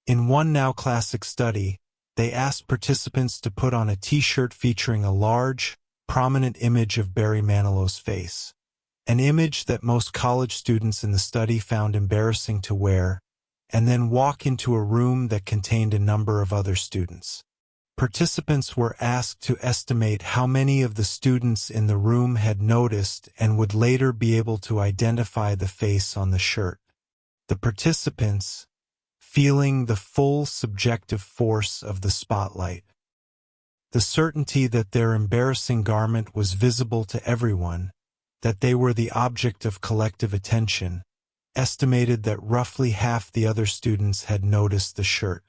In one now classic study, they asked participants to put on a t-shirt featuring a large, prominent image of Barry Manilow's face, an image that most college students in the study found embarrassing to wear, and then walk into a room that contained a number of other students. Participants were asked to estimate how many of the students in the room had noticed and would later be able to identify the face on the shirt. The participants, feeling the full subjective force of the spotlight, the certainty that their embarrassing garment was visible to everyone, that they were the object of collective attention, estimated that roughly half the other students had noticed the shirt.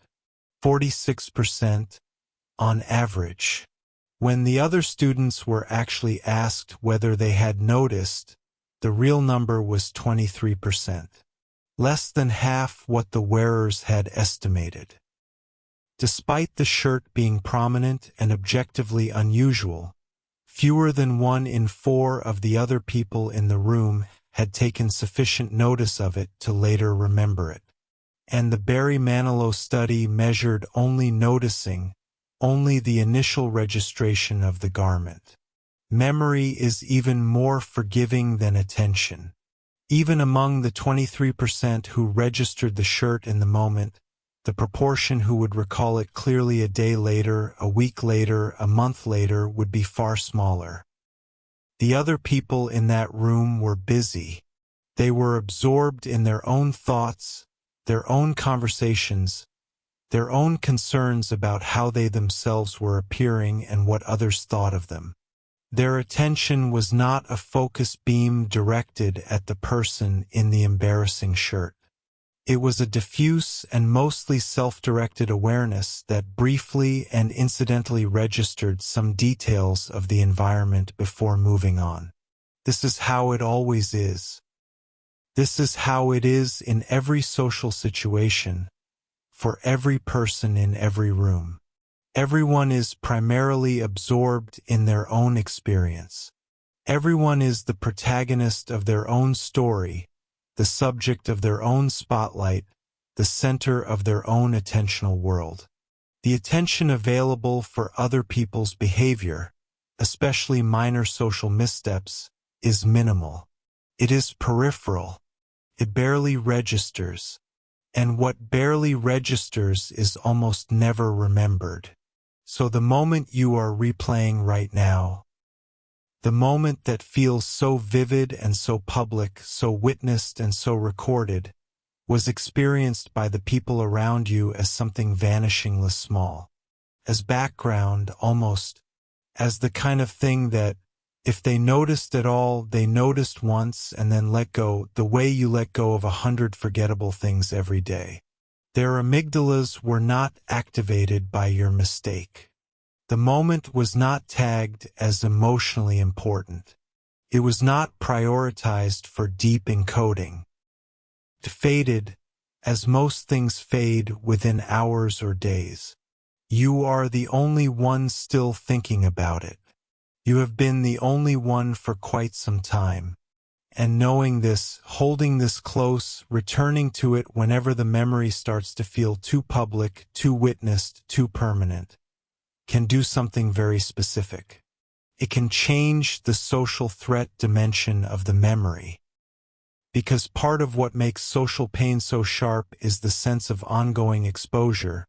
46%, on average. When the other students were actually asked whether they had noticed, the real number was 23%. Less than half what the wearers had estimated. Despite the shirt being prominent and objectively unusual, fewer than 1 in 4 of the other people in the room had taken sufficient notice of it to later remember it. And the Barry Manilow study measured only noticing, only the initial registration of the garment. Memory is even more forgiving than attention. Even among the 23% who registered the shirt in the moment, the proportion who would recall it clearly a day later, a week later, a month later would be far smaller. The other people in that room were busy. They were absorbed in their own thoughts, their own conversations, their own concerns about how they themselves were appearing and what others thought of them. Their attention was not a focus beam directed at the person in the embarrassing shirt. It was a diffuse and mostly self-directed awareness that briefly and incidentally registered some details of the environment before moving on. This is how it always is. This is how it is in every social situation, for every person in every room. Everyone is primarily absorbed in their own experience. Everyone is the protagonist of their own story, the subject of their own spotlight, the center of their own attentional world. The attention available for other people's behavior, especially minor social missteps, is minimal. It is peripheral. It barely registers. And what barely registers is almost never remembered. So the moment you are replaying right now, the moment that feels so vivid and so public, so witnessed and so recorded, was experienced by the people around you as something vanishingly small, as background almost, as the kind of thing that, if they noticed at all, they noticed once and then let go, the way you let go of 100 forgettable things every day. Their amygdalas were not activated by your mistake. The moment was not tagged as emotionally important. It was not prioritized for deep encoding. It faded, as most things fade within hours or days. You are the only one still thinking about it. You have been the only one for quite some time. And knowing this, holding this close, returning to it whenever the memory starts to feel too public, too witnessed, too permanent, can do something very specific. It can change the social threat dimension of the memory. Because part of what makes social pain so sharp is the sense of ongoing exposure,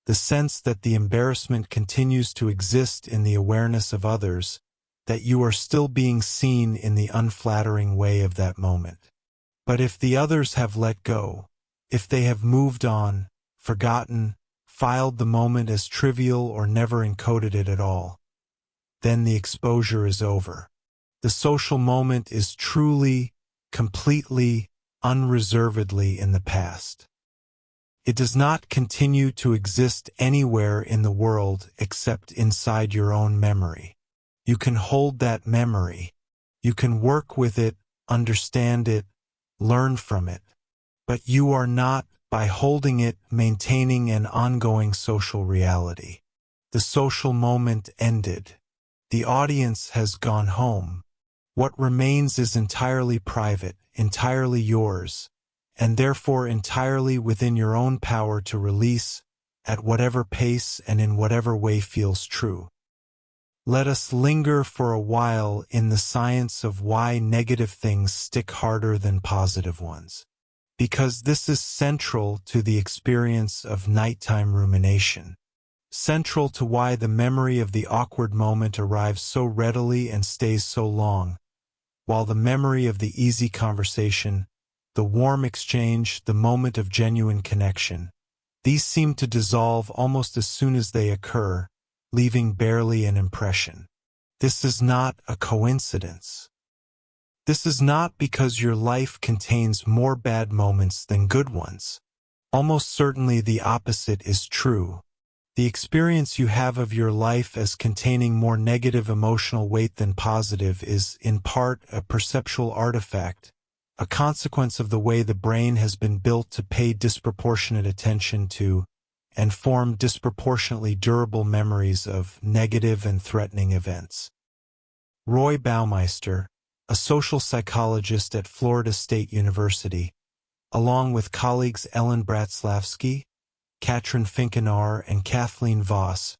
the sense that the embarrassment continues to exist in the awareness of others, that you are still being seen in the unflattering way of that moment. But if the others have let go, if they have moved on, forgotten, filed the moment as trivial or never encoded it at all, then the exposure is over. The social moment is truly, completely, unreservedly in the past. It does not continue to exist anywhere in the world except inside your own memory. You can hold that memory. You can work with it, understand it, learn from it. But you are not, by holding it, maintaining an ongoing social reality. The social moment ended. The audience has gone home. What remains is entirely private, entirely yours, and therefore entirely within your own power to release, at whatever pace and in whatever way feels true. Let us linger for a while in the science of why negative things stick harder than positive ones. Because this is central to the experience of nighttime rumination. Central to why the memory of the awkward moment arrives so readily and stays so long, while the memory of the easy conversation, the warm exchange, the moment of genuine connection, these seem to dissolve almost as soon as they occur, leaving barely an impression. This is not a coincidence. This is not because your life contains more bad moments than good ones. Almost certainly the opposite is true. The experience you have of your life as containing more negative emotional weight than positive is, in part, a perceptual artifact, a consequence of the way the brain has been built to pay disproportionate attention to and form disproportionately durable memories of negative and threatening events. Roy Baumeister, a social psychologist at Florida State University, along with colleagues Ellen Bratslavsky, Katrin Finkenaar, and Kathleen Voss,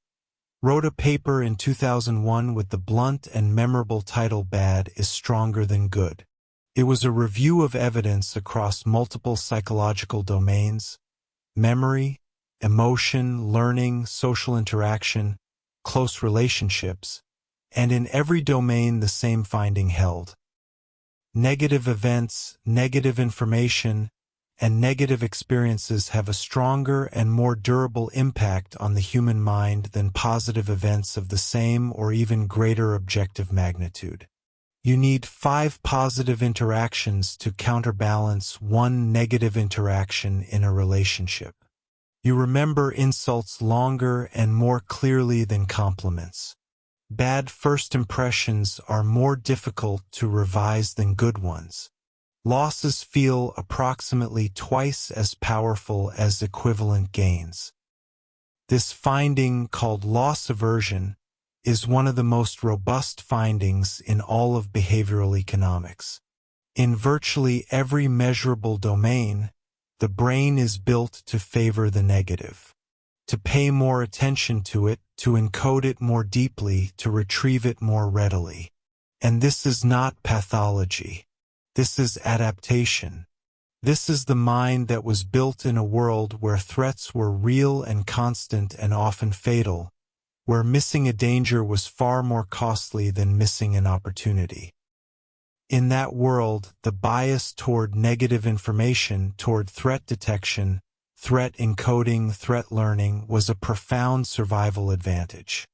wrote a paper in 2001 with the blunt and memorable title "Bad is Stronger Than Good." It was a review of evidence across multiple psychological domains: memory, emotion, learning, social interaction, close relationships, and in every domain the same finding held. Negative events, negative information, and negative experiences have a stronger and more durable impact on the human mind than positive events of the same or even greater objective magnitude. You need 5 positive interactions to counterbalance 1 negative interaction in a relationship. You remember insults longer and more clearly than compliments. Bad first impressions are more difficult to revise than good ones. Losses feel approximately twice as powerful as equivalent gains. This finding, called loss aversion, is one of the most robust findings in all of behavioral economics. In virtually every measurable domain, the brain is built to favor the negative, to pay more attention to it, to encode it more deeply, to retrieve it more readily. And this is not pathology. This is adaptation. This is the mind that was built in a world where threats were real and constant and often fatal, where missing a danger was far more costly than missing an opportunity. In that world, the bias toward negative information, toward threat detection, threat encoding, threat learning, was a profound survival advantage.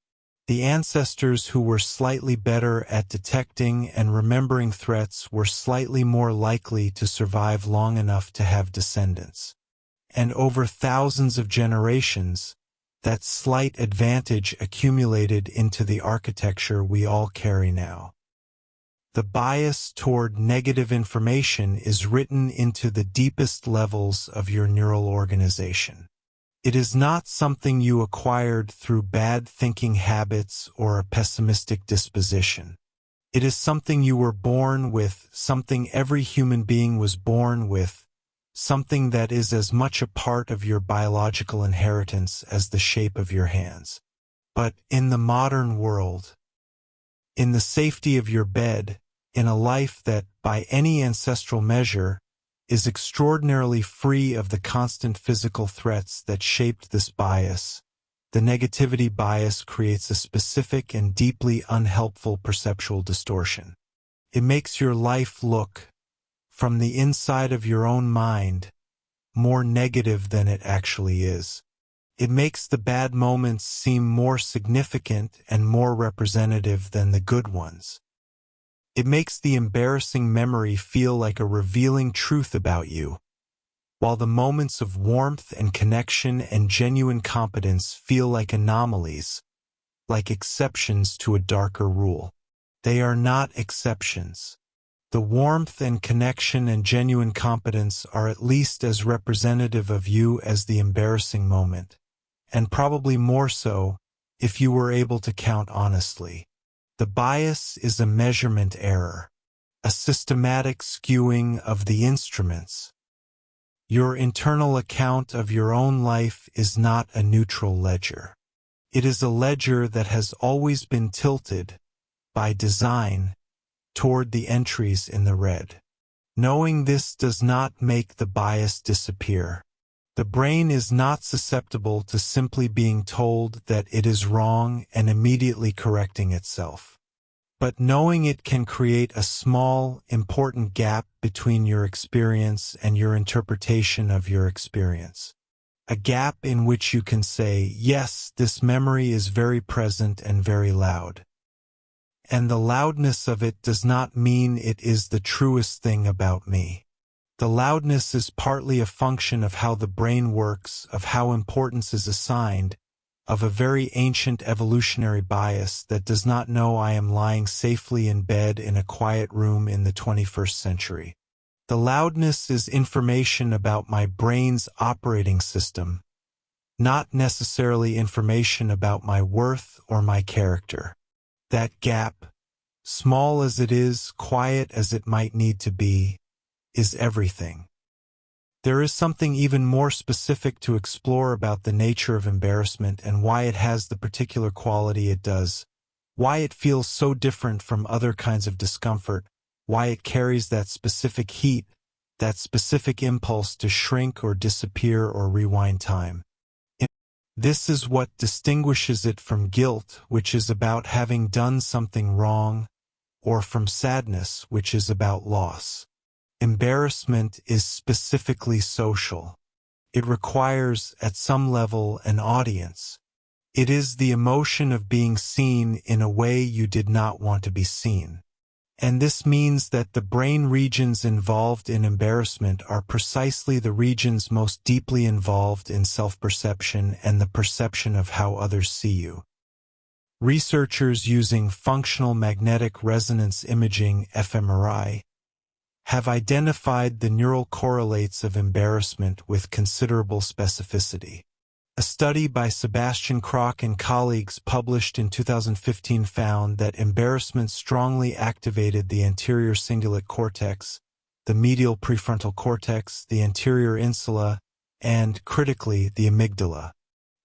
The ancestors who were slightly better at detecting and remembering threats were slightly more likely to survive long enough to have descendants. And over thousands of generations, that slight advantage accumulated into the architecture we all carry now. The bias toward negative information is written into the deepest levels of your neural organization. It is not something you acquired through bad thinking habits or a pessimistic disposition. It is something you were born with, something every human being was born with, something that is as much a part of your biological inheritance as the shape of your hands. But in the modern world, in the safety of your bed, in a life that, by any ancestral measure, is extraordinarily free of the constant physical threats that shaped this bias. The negativity bias creates a specific and deeply unhelpful perceptual distortion. It makes your life look, from the inside of your own mind, more negative than it actually is. It makes the bad moments seem more significant and more representative than the good ones. It makes the embarrassing memory feel like a revealing truth about you, while the moments of warmth and connection and genuine competence feel like anomalies, like exceptions to a darker rule. They are not exceptions. The warmth and connection and genuine competence are at least as representative of you as the embarrassing moment, and probably more so if you were able to count honestly. The bias is a measurement error, a systematic skewing of the instruments. Your internal account of your own life is not a neutral ledger. It is a ledger that has always been tilted, by design, toward the entries in the red. Knowing this does not make the bias disappear. The brain is not susceptible to simply being told that it is wrong and immediately correcting itself. But knowing it can create a small, important gap between your experience and your interpretation of your experience. A gap in which you can say, yes, this memory is very present and very loud. And the loudness of it does not mean it is the truest thing about me. The loudness is partly a function of how the brain works, of how importance is assigned, of a very ancient evolutionary bias that does not know I am lying safely in bed in a quiet room in the 21st century. The loudness is information about my brain's operating system, not necessarily information about my worth or my character. That gap, small as it is, quiet as it might need to be, is everything. There is something even more specific to explore about the nature of embarrassment and why it has the particular quality it does, why it feels so different from other kinds of discomfort, why it carries that specific heat, that specific impulse to shrink or disappear or rewind time. This is what distinguishes it from guilt, which is about having done something wrong, or from sadness, which is about loss. Embarrassment is specifically social. It requires, at some level, an audience. It is the emotion of being seen in a way you did not want to be seen. And this means that the brain regions involved in embarrassment are precisely the regions most deeply involved in self-perception and the perception of how others see you. Researchers using functional magnetic resonance imaging fMRI have identified the neural correlates of embarrassment with considerable specificity. A study by Sebastian Kroc and colleagues published in 2015 found that embarrassment strongly activated the anterior cingulate cortex, the medial prefrontal cortex, the anterior insula, and, critically, the amygdala.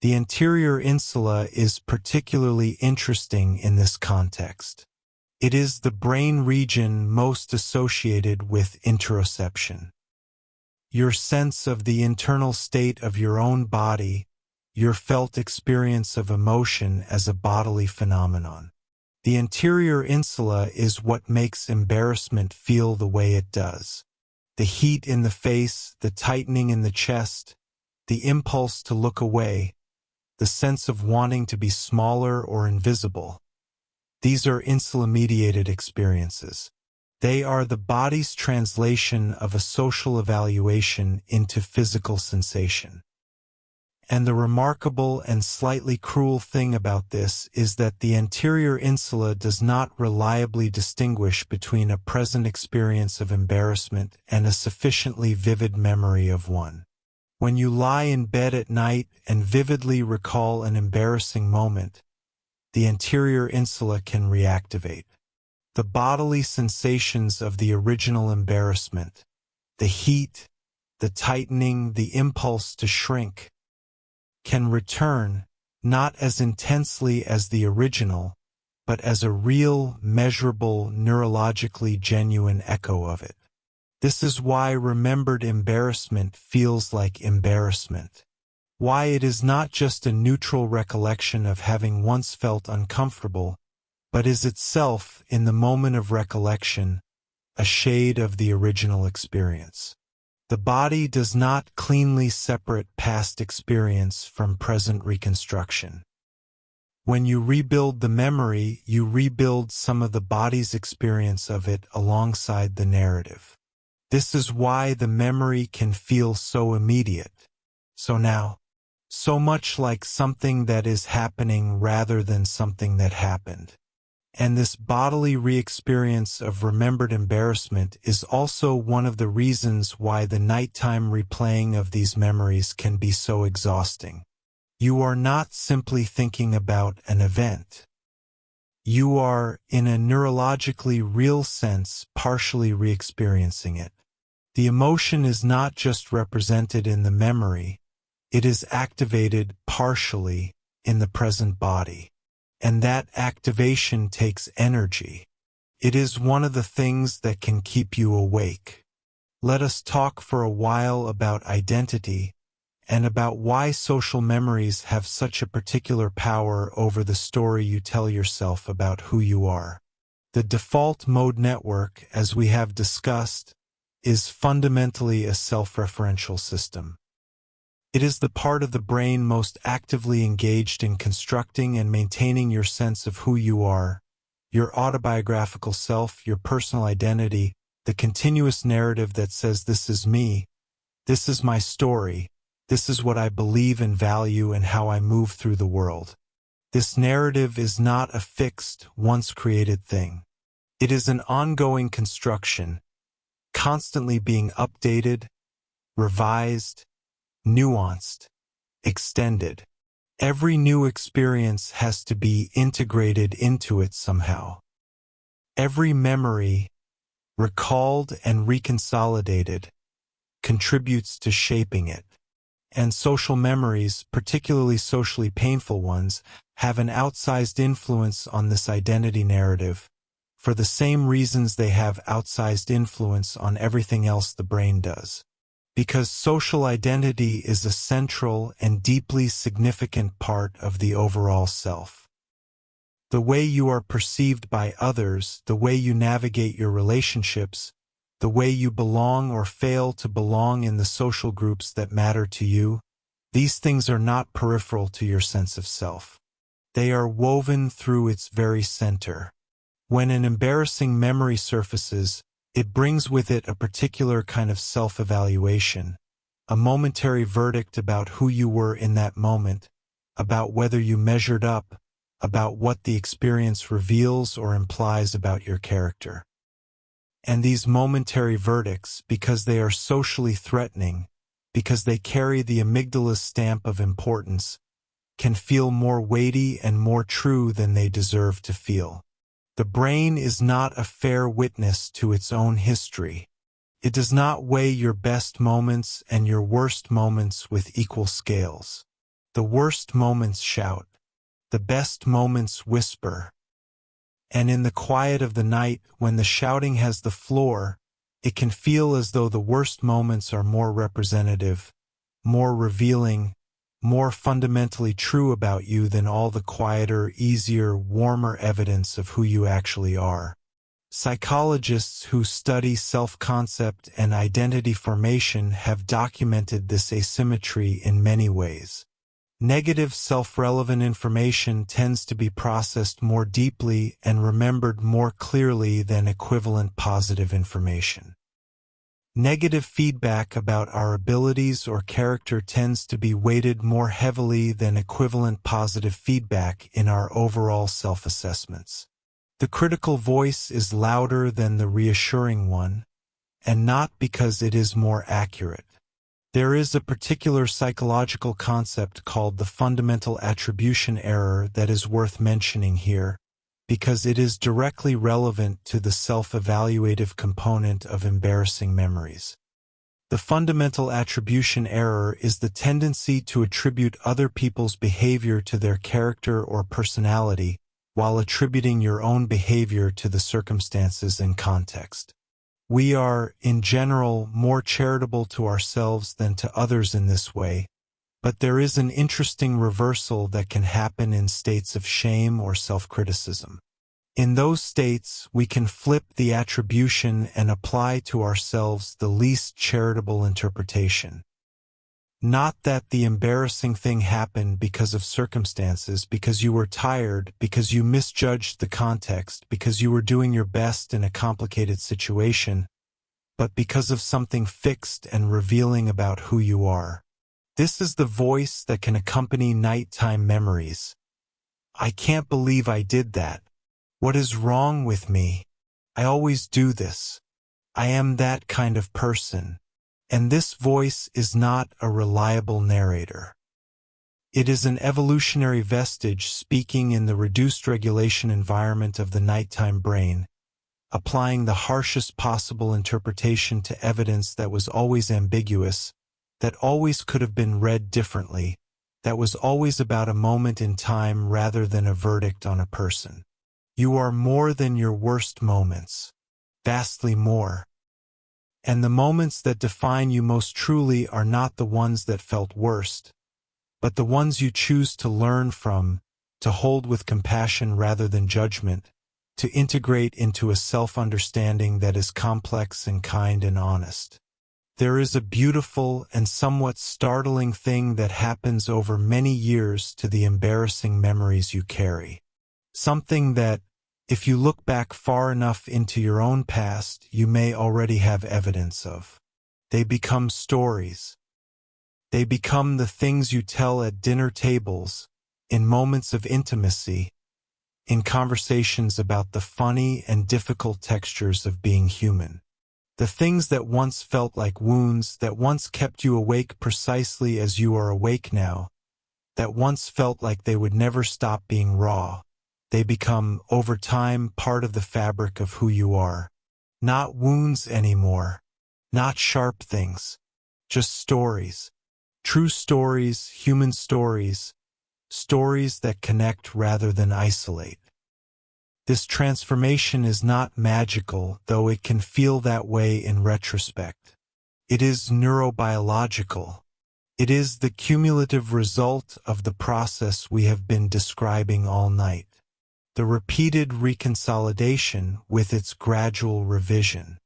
The anterior insula is particularly interesting in this context. It is the brain region most associated with interoception. Your sense of the internal state of your own body, your felt experience of emotion as a bodily phenomenon. The anterior insula is what makes embarrassment feel the way it does. The heat in the face, the tightening in the chest, the impulse to look away, the sense of wanting to be smaller or invisible. These are insula-mediated experiences. They are the body's translation of a social evaluation into physical sensation. And the remarkable and slightly cruel thing about this is that the anterior insula does not reliably distinguish between a present experience of embarrassment and a sufficiently vivid memory of one. When you lie in bed at night and vividly recall an embarrassing moment, the anterior insula can reactivate. The bodily sensations of the original embarrassment, the heat, the tightening, the impulse to shrink, can return, not as intensely as the original, but as a real, measurable, neurologically genuine echo of it. This is why remembered embarrassment feels like embarrassment. Why it is not just a neutral recollection of having once felt uncomfortable, but is itself, in the moment of recollection, a shade of the original experience. The body does not cleanly separate past experience from present reconstruction. When you rebuild the memory, you rebuild some of the body's experience of it alongside the narrative. This is why the memory can feel so immediate. So now, so much like something that is happening rather than something that happened. And this bodily re-experience of remembered embarrassment is also one of the reasons why the nighttime replaying of these memories can be so exhausting. You are not simply thinking about an event. You are, in a neurologically real sense, partially re-experiencing it. The emotion is not just represented in the memory, it is activated partially in the present body. And that activation takes energy. It is one of the things that can keep you awake. Let us talk for a while about identity and about why social memories have such a particular power over the story you tell yourself about who you are. The default mode network, as we have discussed, is fundamentally a self-referential system. It is the part of the brain most actively engaged in constructing and maintaining your sense of who you are, your autobiographical self, your personal identity, the continuous narrative that says this is me, this is my story, this is what I believe and value and how I move through the world. This narrative is not a fixed, once-created thing. It is an ongoing construction, constantly being updated, revised, nuanced, extended. Every new experience has to be integrated into it somehow. Every memory, recalled and reconsolidated, contributes to shaping it. And social memories, particularly socially painful ones, have an outsized influence on this identity narrative, for the same reasons they have outsized influence on everything else the brain does. Because social identity is a central and deeply significant part of the overall self. The way you are perceived by others, the way you navigate your relationships, the way you belong or fail to belong in the social groups that matter to you, these things are not peripheral to your sense of self. They are woven through its very center. When an embarrassing memory surfaces, it brings with it a particular kind of self-evaluation, a momentary verdict about who you were in that moment, about whether you measured up, about what the experience reveals or implies about your character. And these momentary verdicts, because they are socially threatening, because they carry the amygdala's stamp of importance, can feel more weighty and more true than they deserve to feel. The brain is not a fair witness to its own history. It does not weigh your best moments and your worst moments with equal scales. The worst moments shout. The best moments whisper. And in the quiet of the night, when the shouting has the floor, it can feel as though the worst moments are more representative, more revealing, more fundamentally true about you than all the quieter, easier, warmer evidence of who you actually are. Psychologists who study self-concept and identity formation have documented this asymmetry in many ways. Negative self-relevant information tends to be processed more deeply and remembered more clearly than equivalent positive information. Negative feedback about our abilities or character tends to be weighted more heavily than equivalent positive feedback in our overall self-assessments. The critical voice is louder than the reassuring one, and not because it is more accurate. There is a particular psychological concept called the fundamental attribution error that is worth mentioning here, because it is directly relevant to the self-evaluative component of embarrassing memories. The fundamental attribution error is the tendency to attribute other people's behavior to their character or personality, while attributing your own behavior to the circumstances and context. We are, in general, more charitable to ourselves than to others in this way, but there is an interesting reversal that can happen in states of shame or self-criticism. In those states, we can flip the attribution and apply to ourselves the least charitable interpretation. Not that the embarrassing thing happened because of circumstances, because you were tired, because you misjudged the context, because you were doing your best in a complicated situation, but because of something fixed and revealing about who you are. This is the voice that can accompany nighttime memories. I can't believe I did that. What is wrong with me? I always do this. I am that kind of person. And this voice is not a reliable narrator. It is an evolutionary vestige speaking in the reduced regulation environment of the nighttime brain, applying the harshest possible interpretation to evidence that was always ambiguous, that always could have been read differently, that was always about a moment in time rather than a verdict on a person. You are more than your worst moments, vastly more. And the moments that define you most truly are not the ones that felt worst, but the ones you choose to learn from, to hold with compassion rather than judgment, to integrate into a self-understanding that is complex and kind and honest. There is a beautiful and somewhat startling thing that happens over many years to the embarrassing memories you carry. Something that, if you look back far enough into your own past, you may already have evidence of. They become stories. They become the things you tell at dinner tables, in moments of intimacy, in conversations about the funny and difficult textures of being human. The things that once felt like wounds, that once kept you awake precisely as you are awake now, that once felt like they would never stop being raw. They become, over time, part of the fabric of who you are. Not wounds anymore. Not sharp things. Just stories. True stories, human stories. Stories that connect rather than isolate. This transformation is not magical, though it can feel that way in retrospect. It is neurobiological. It is the cumulative result of the process we have been describing all night. The repeated reconsolidation with its gradual revision.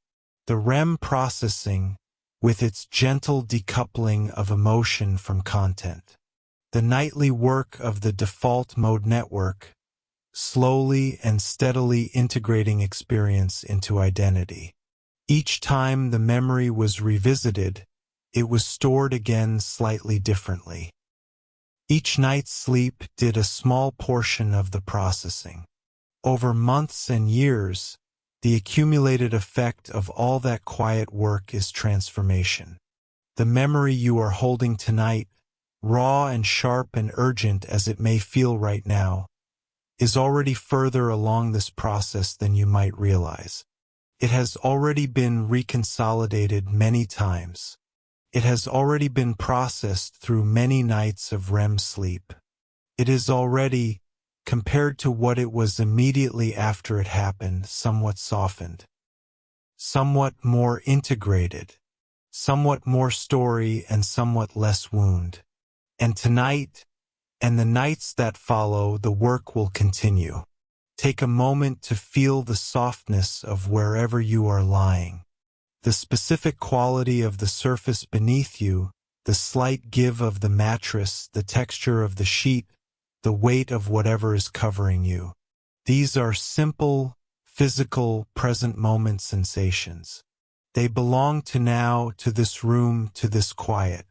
The REM processing with its gentle decoupling of emotion from content. The nightly work of the default mode network, slowly and steadily integrating experience into identity. Each time the memory was revisited, it was stored again slightly differently. Each night's sleep did a small portion of the processing. Over months and years, the accumulated effect of all that quiet work is transformation. The memory you are holding tonight, raw and sharp and urgent as it may feel right now, is already further along this process than you might realize. It has already been reconsolidated many times. It has already been processed through many nights of REM sleep. It is already, compared to what it was immediately after it happened, somewhat softened, somewhat more integrated, somewhat more story and somewhat less wound. And tonight, and the nights that follow, the work will continue. Take a moment to feel the softness of wherever you are lying. The specific quality of the surface beneath you, the slight give of the mattress, the texture of the sheet, the weight of whatever is covering you. These are simple, physical, present moment sensations. They belong to now, to this room, to this quiet.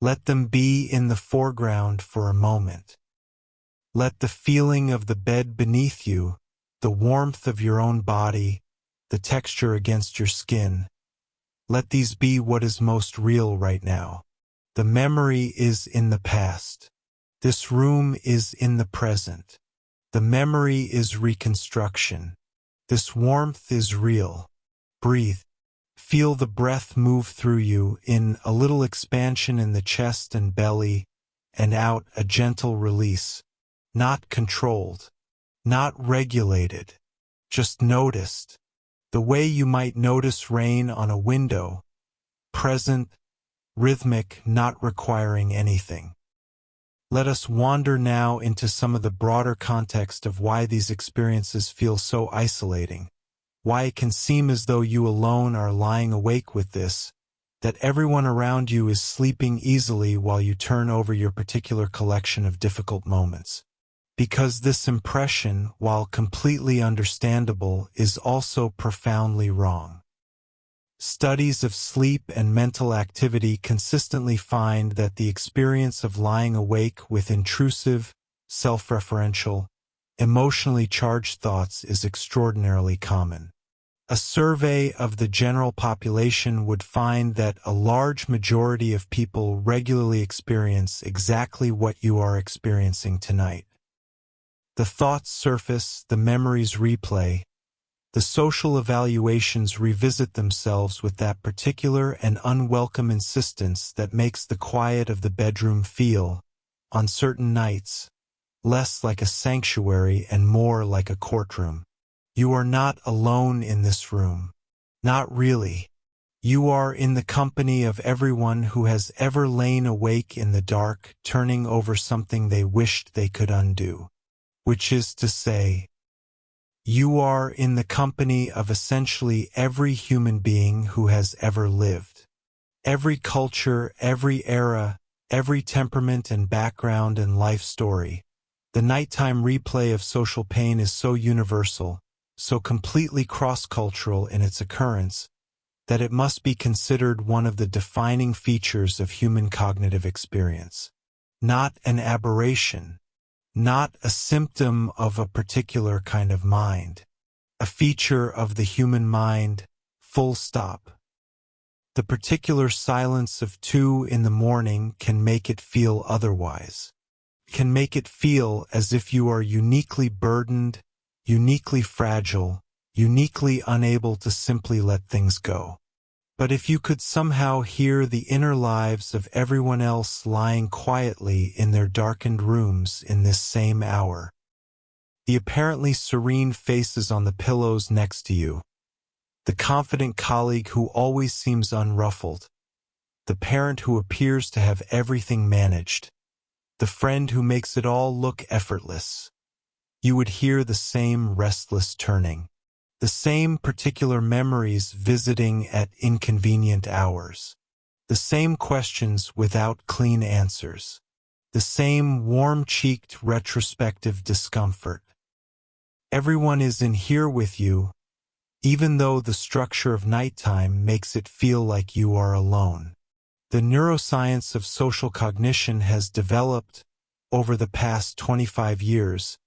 Let them be in the foreground for a moment. Let the feeling of the bed beneath you, the warmth of your own body, the texture against your skin, let these be what is most real right now. The memory is in the past. This room is in the present. The memory is reconstruction. This warmth is real. Breathe. Feel the breath move through you, in a little expansion in the chest and belly, and out a gentle release. Not controlled. Not regulated. Just noticed. The way you might notice rain on a window, present, rhythmic, not requiring anything. Let us wander now into some of the broader context of why these experiences feel so isolating, why it can seem as though you alone are lying awake with this, that everyone around you is sleeping easily while you turn over your particular collection of difficult moments. Because this impression, while completely understandable, is also profoundly wrong. Studies of sleep and mental activity consistently find that the experience of lying awake with intrusive, self-referential, emotionally charged thoughts is extraordinarily common. A survey of the general population would find that a large majority of people regularly experience exactly what you are experiencing tonight. The thoughts surface, the memories replay, the social evaluations revisit themselves with that particular and unwelcome insistence that makes the quiet of the bedroom feel, on certain nights, less like a sanctuary and more like a courtroom. You are not alone in this room. Not really. You are in the company of everyone who has ever lain awake in the dark, turning over something they wished they could undo. Which is to say, you are in the company of essentially every human being who has ever lived. Every culture, every era, every temperament and background and life story. The nighttime replay of social pain is so universal, so completely cross-cultural in its occurrence, that it must be considered one of the defining features of human cognitive experience. Not an aberration. Not a symptom of a particular kind of mind. A feature of the human mind, full stop. The particular silence of 2 in the morning can make it feel otherwise. Can make it feel as if you are uniquely burdened, uniquely fragile, uniquely unable to simply let things go. But if you could somehow hear the inner lives of everyone else lying quietly in their darkened rooms in this same hour, the apparently serene faces on the pillows next to you, the confident colleague who always seems unruffled, the parent who appears to have everything managed, the friend who makes it all look effortless, you would hear the same restless turning. The same particular memories visiting at inconvenient hours. The same questions without clean answers. The same warm-cheeked retrospective discomfort. Everyone is in here with you, even though the structure of nighttime makes it feel like you are alone. The neuroscience of social cognition has developed, over the past 25 years,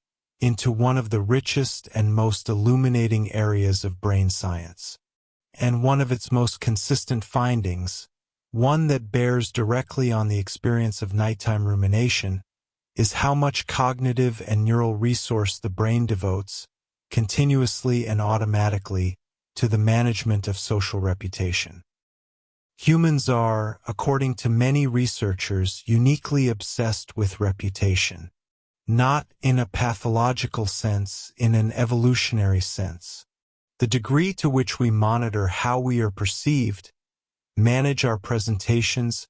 into one of the richest and most illuminating areas of brain science. And one of its most consistent findings, one that bears directly on the experience of nighttime rumination, is how much cognitive and neural resource the brain devotes, continuously and automatically, to the management of social reputation. Humans are, according to many researchers, uniquely obsessed with reputation. Not in a pathological sense, in an evolutionary sense. The degree to which we monitor how we are perceived, manage our presentations,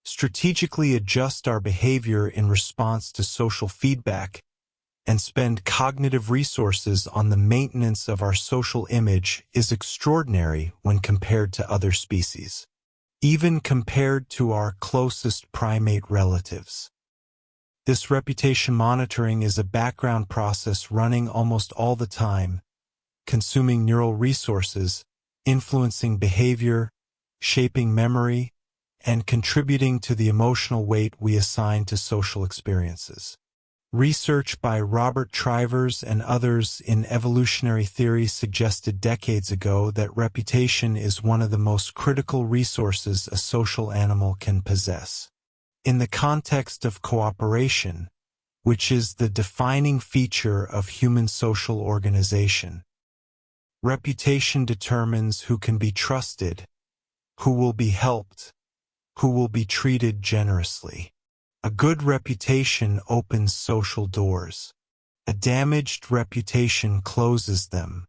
strategically adjust our behavior in response to social feedback, and spend cognitive resources on the maintenance of our social image is extraordinary when compared to other species, even compared to our closest primate relatives. This reputation monitoring is a background process running almost all the time, consuming neural resources, influencing behavior, shaping memory, and contributing to the emotional weight we assign to social experiences. Research by Robert Trivers and others in evolutionary theory suggested decades ago that reputation is one of the most critical resources a social animal can possess. In the context of cooperation, which is the defining feature of human social organization, reputation determines who can be trusted, who will be helped, who will be treated generously. A good reputation opens social doors. A damaged reputation closes them.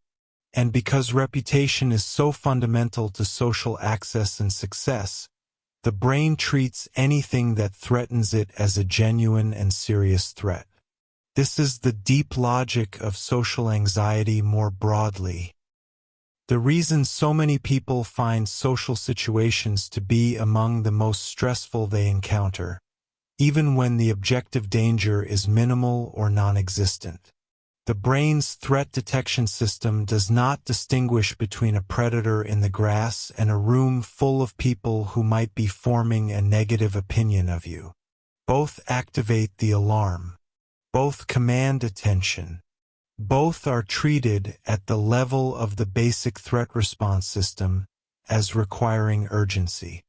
And because reputation is so fundamental to social access and success, the brain treats anything that threatens it as a genuine and serious threat. This is the deep logic of social anxiety more broadly. The reason so many people find social situations to be among the most stressful they encounter, even when the objective danger is minimal or non-existent. The brain's threat detection system does not distinguish between a predator in the grass and a room full of people who might be forming a negative opinion of you. Both activate the alarm. Both command attention. Both are treated at the level of the basic threat response system as requiring urgency.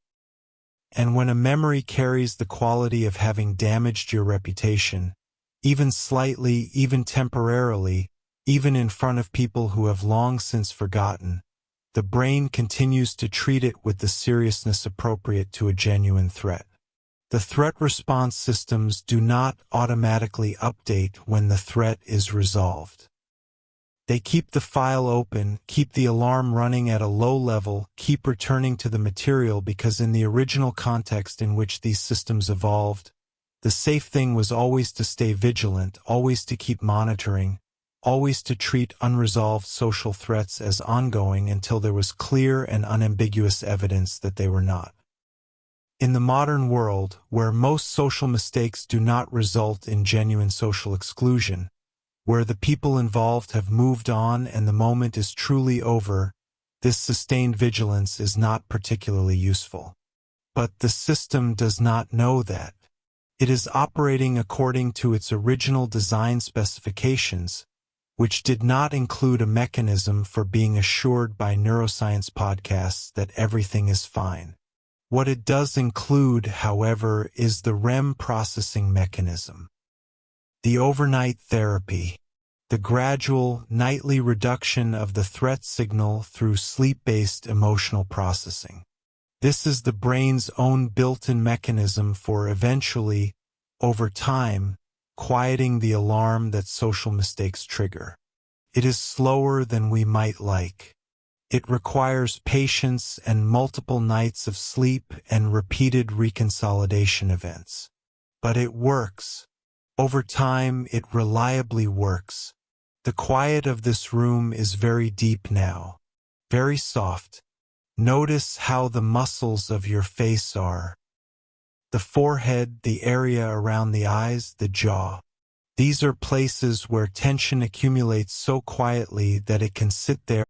And when a memory carries the quality of having damaged your reputation, even slightly, even temporarily, even in front of people who have long since forgotten, the brain continues to treat it with the seriousness appropriate to a genuine threat. The threat response systems do not automatically update when the threat is resolved. They keep the file open, keep the alarm running at a low level, keep returning to the material because in the original context in which these systems evolved, the safe thing was always to stay vigilant, always to keep monitoring, always to treat unresolved social threats as ongoing until there was clear and unambiguous evidence that they were not. In the modern world, where most social mistakes do not result in genuine social exclusion, where the people involved have moved on and the moment is truly over, this sustained vigilance is not particularly useful. But the system does not know that. It is operating according to its original design specifications, which did not include a mechanism for being assured by neuroscience podcasts that everything is fine. What it does include, however, is the REM processing mechanism. The overnight therapy. The gradual, nightly reduction of the threat signal through sleep-based emotional processing. This is the brain's own built-in mechanism for eventually, over time, quieting the alarm that social mistakes trigger. It is slower than we might like. It requires patience and multiple nights of sleep and repeated reconsolidation events. But it works. Over time, it reliably works. The quiet of this room is very deep now, very soft. Notice how the muscles of your face are. The forehead, the area around the eyes, the jaw. These are places where tension accumulates so quietly that it can sit there.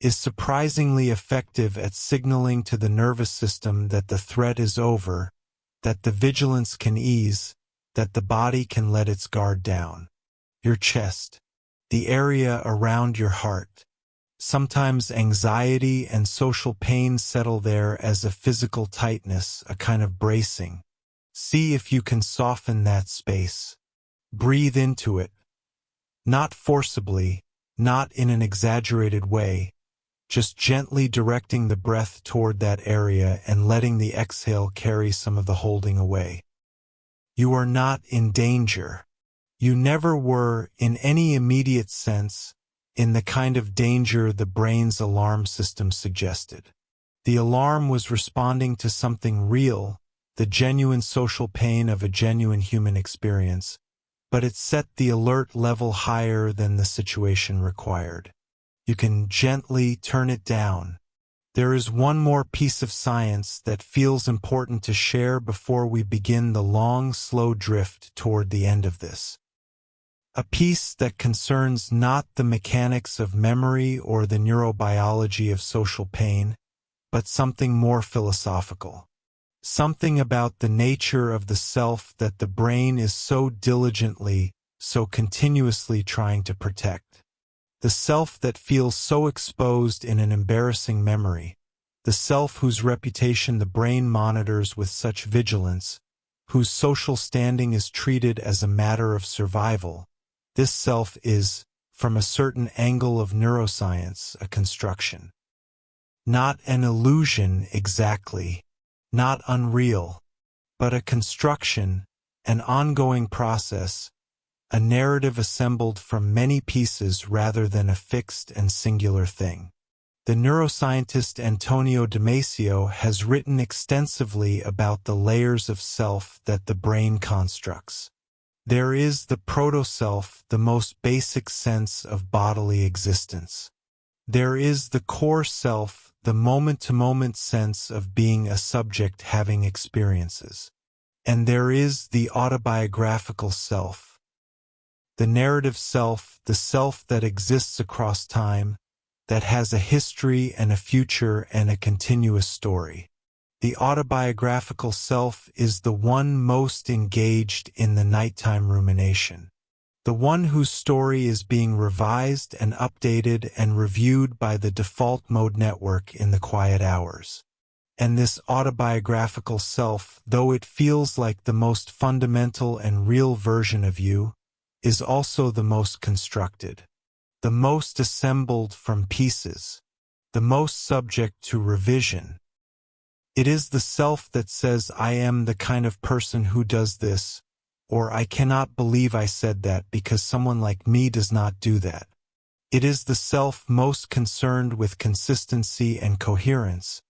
Is surprisingly effective at signaling to the nervous system that the threat is over, that the vigilance can ease, that the body can let its guard down. Your chest. The area around your heart. Sometimes anxiety and social pain settle there as a physical tightness, a kind of bracing. See if you can soften that space. Breathe into it. Not forcibly, not in an exaggerated way, just gently directing the breath toward that area and letting the exhale carry some of the holding away. You are not in danger. You never were, in any immediate sense, in the kind of danger the brain's alarm system suggested. The alarm was responding to something real, the genuine social pain of a genuine human experience, but it set the alert level higher than the situation required. You can gently turn it down. There is one more piece of science that feels important to share before we begin the long, slow drift toward the end of this. A piece that concerns not the mechanics of memory or the neurobiology of social pain, but something more philosophical. Something about the nature of the self that the brain is so diligently, so continuously trying to protect. The self that feels so exposed in an embarrassing memory, the self whose reputation the brain monitors with such vigilance, whose social standing is treated as a matter of survival. This self is, from a certain angle of neuroscience, a construction. Not an illusion exactly, not unreal, but a construction, an ongoing process, a narrative assembled from many pieces rather than a fixed and singular thing. The neuroscientist Antonio Damasio has written extensively about the layers of self that the brain constructs. There is the proto-self, the most basic sense of bodily existence. There is the core self, the moment-to-moment sense of being a subject having experiences. And there is the autobiographical self, the narrative self, the self that exists across time, that has a history and a future and a continuous story. The autobiographical self is the one most engaged in the nighttime rumination, the one whose story is being revised and updated and reviewed by the default mode network in the quiet hours. And this autobiographical self, though it feels like the most fundamental and real version of you, is also the most constructed, the most assembled from pieces, the most subject to revision. It is the self that says, I am the kind of person who does this, or I cannot believe I said that because someone like me does not do that. It is the self most concerned with consistency and coherence,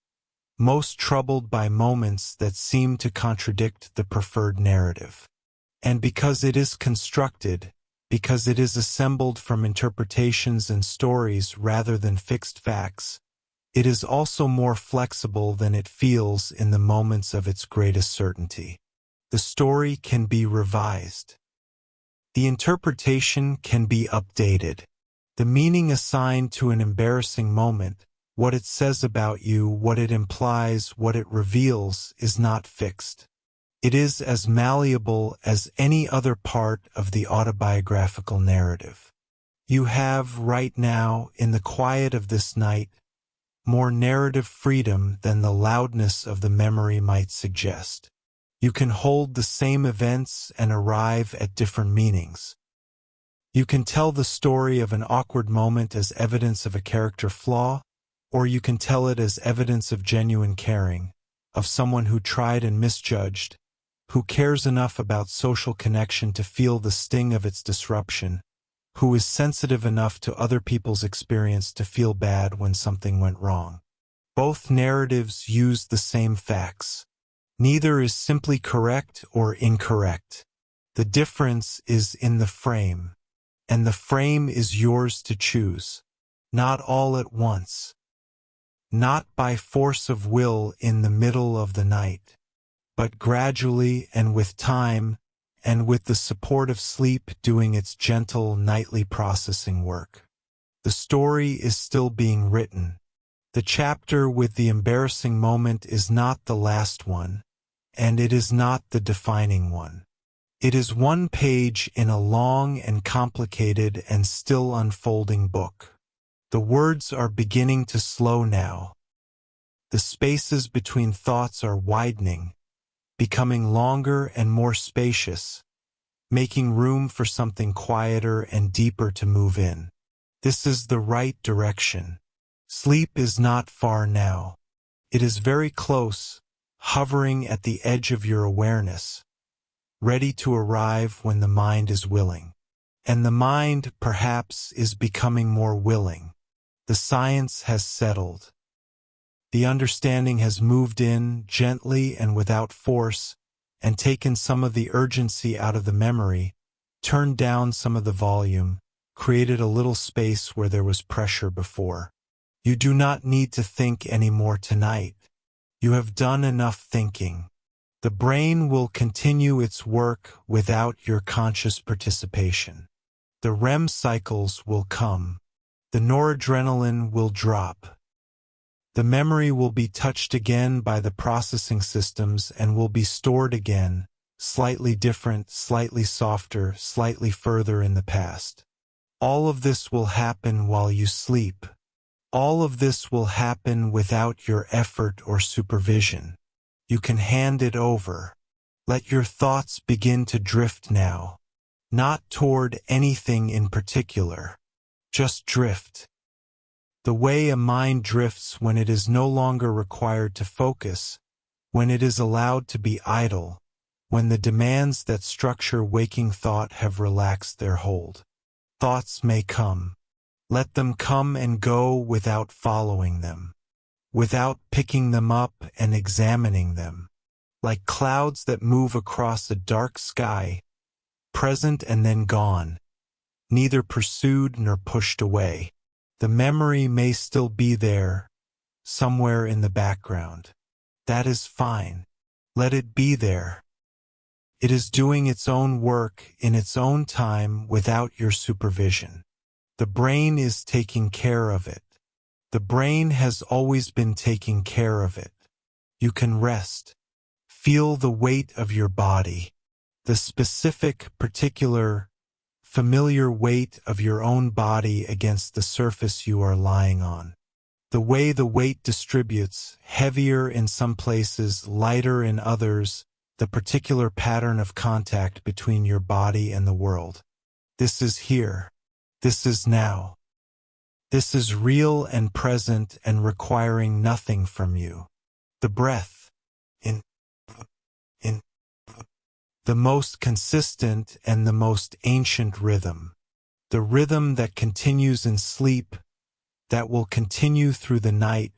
most troubled by moments that seem to contradict the preferred narrative. And because it is constructed, because it is assembled from interpretations and stories rather than fixed facts, it is also more flexible than it feels in the moments of its greatest certainty. The story can be revised. The interpretation can be updated. The meaning assigned to an embarrassing moment, what it says about you, what it implies, what it reveals, is not fixed. It is as malleable as any other part of the autobiographical narrative. You have, right now, in the quiet of this night, more narrative freedom than the loudness of the memory might suggest. You can hold the same events and arrive at different meanings. You can tell the story of an awkward moment as evidence of a character flaw, or you can tell it as evidence of genuine caring, of someone who tried and misjudged, who cares enough about social connection to feel the sting of its disruption, who is sensitive enough to other people's experience to feel bad when something went wrong. Both narratives use the same facts. Neither is simply correct or incorrect. The difference is in the frame, and the frame is yours to choose, not all at once. Not by force of will in the middle of the night, but gradually and with time, and with the support of sleep doing its gentle nightly processing work. The story is still being written. The chapter with the embarrassing moment is not the last one, and it is not the defining one. It is one page in a long and complicated and still unfolding book. The words are beginning to slow now. The spaces between thoughts are widening, becoming longer and more spacious, making room for something quieter and deeper to move in. This is the right direction. Sleep is not far now. It is very close, hovering at the edge of your awareness, ready to arrive when the mind is willing. And the mind, perhaps, is becoming more willing. The science has settled. The understanding has moved in, gently and without force, and taken some of the urgency out of the memory, turned down some of the volume, created a little space where there was pressure before. You do not need to think anymore tonight. You have done enough thinking. The brain will continue its work without your conscious participation. The REM cycles will come. The noradrenaline will drop. The memory will be touched again by the processing systems and will be stored again, slightly different, slightly softer, slightly further in the past. All of this will happen while you sleep. All of this will happen without your effort or supervision. You can hand it over. Let your thoughts begin to drift now. Not toward anything in particular. Just drift. The way a mind drifts when it is no longer required to focus, when it is allowed to be idle, when the demands that structure waking thought have relaxed their hold. Thoughts may come. Let them come and go without following them, without picking them up and examining them. Like clouds that move across a dark sky, present and then gone, neither pursued nor pushed away. The memory may still be there, somewhere in the background. That is fine. Let it be there. It is doing its own work in its own time without your supervision. The brain is taking care of it. The brain has always been taking care of it. You can rest. Feel the weight of your body, the specific, particular, familiar weight of your own body against the surface you are lying on. The way the weight distributes, heavier in some places, lighter in others, the particular pattern of contact between your body and the world. This is here. This is now. This is real and present and requiring nothing from you. The breath, in the most consistent and the most ancient rhythm. The rhythm that continues in sleep, that will continue through the night,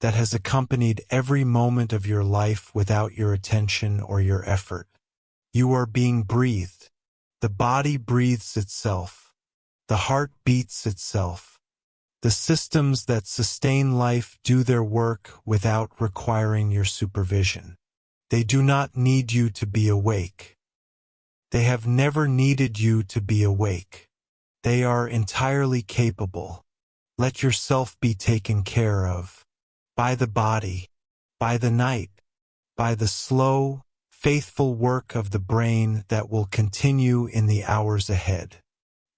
that has accompanied every moment of your life without your attention or your effort. You are being breathed. The body breathes itself. The heart beats itself. The systems that sustain life do their work without requiring your supervision. They do not need you to be awake. They have never needed you to be awake. They are entirely capable. Let yourself be taken care of. By the body, by the night, by the slow, faithful work of the brain that will continue in the hours ahead.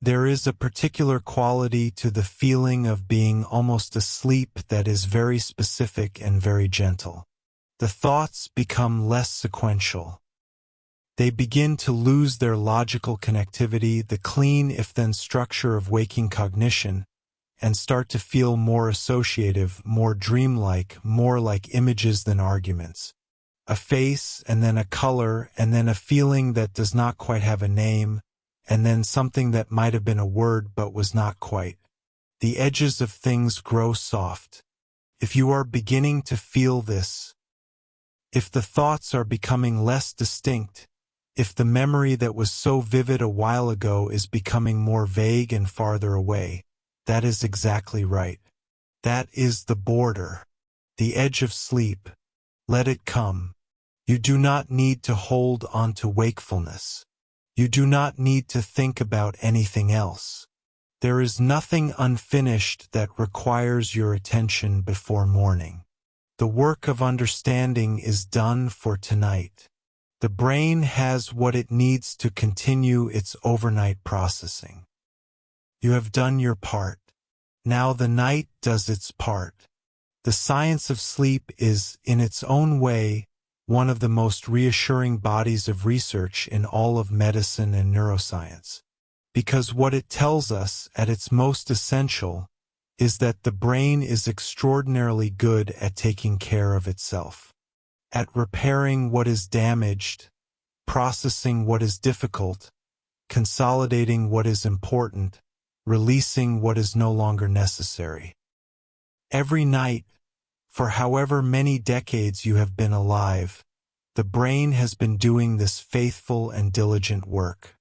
There is a particular quality to the feeling of being almost asleep that is very specific and very gentle. The thoughts become less sequential. They begin to lose their logical connectivity, the clean if-then structure of waking cognition, and start to feel more associative, more dreamlike, more like images than arguments. A face, and then a color, and then a feeling that does not quite have a name, and then something that might have been a word but was not quite. The edges of things grow soft. If you are beginning to feel this, if the thoughts are becoming less distinct, if the memory that was so vivid a while ago is becoming more vague and farther away, that is exactly right. That is the border, the edge of sleep. Let it come. You do not need to hold on to wakefulness. You do not need to think about anything else. There is nothing unfinished that requires your attention before morning. The work of understanding is done for tonight. The brain has what it needs to continue its overnight processing. You have done your part. Now the night does its part. The science of sleep is, in its own way, one of the most reassuring bodies of research in all of medicine and neuroscience. Because what it tells us, at its most essential, is that the brain is extraordinarily good at taking care of itself, at repairing what is damaged, processing what is difficult, consolidating what is important, releasing what is no longer necessary. Every night, for however many decades you have been alive, the brain has been doing this faithful and diligent work.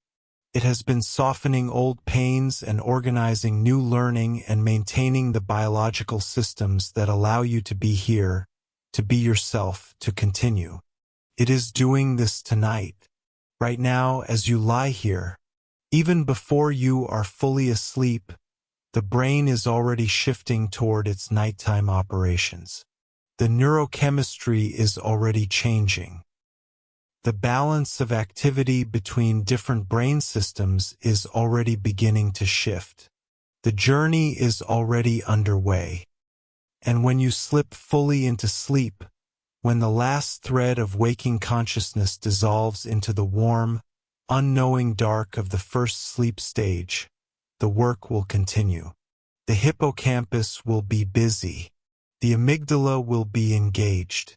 It has been softening old pains and organizing new learning and maintaining the biological systems that allow you to be here, to be yourself, to continue. It is doing this tonight, right now as you lie here. Even before you are fully asleep, the brain is already shifting toward its nighttime operations. The neurochemistry is already changing. The balance of activity between different brain systems is already beginning to shift. The journey is already underway. And when you slip fully into sleep, when the last thread of waking consciousness dissolves into the warm, unknowing dark of the first sleep stage, the work will continue. The hippocampus will be busy. The amygdala will be engaged.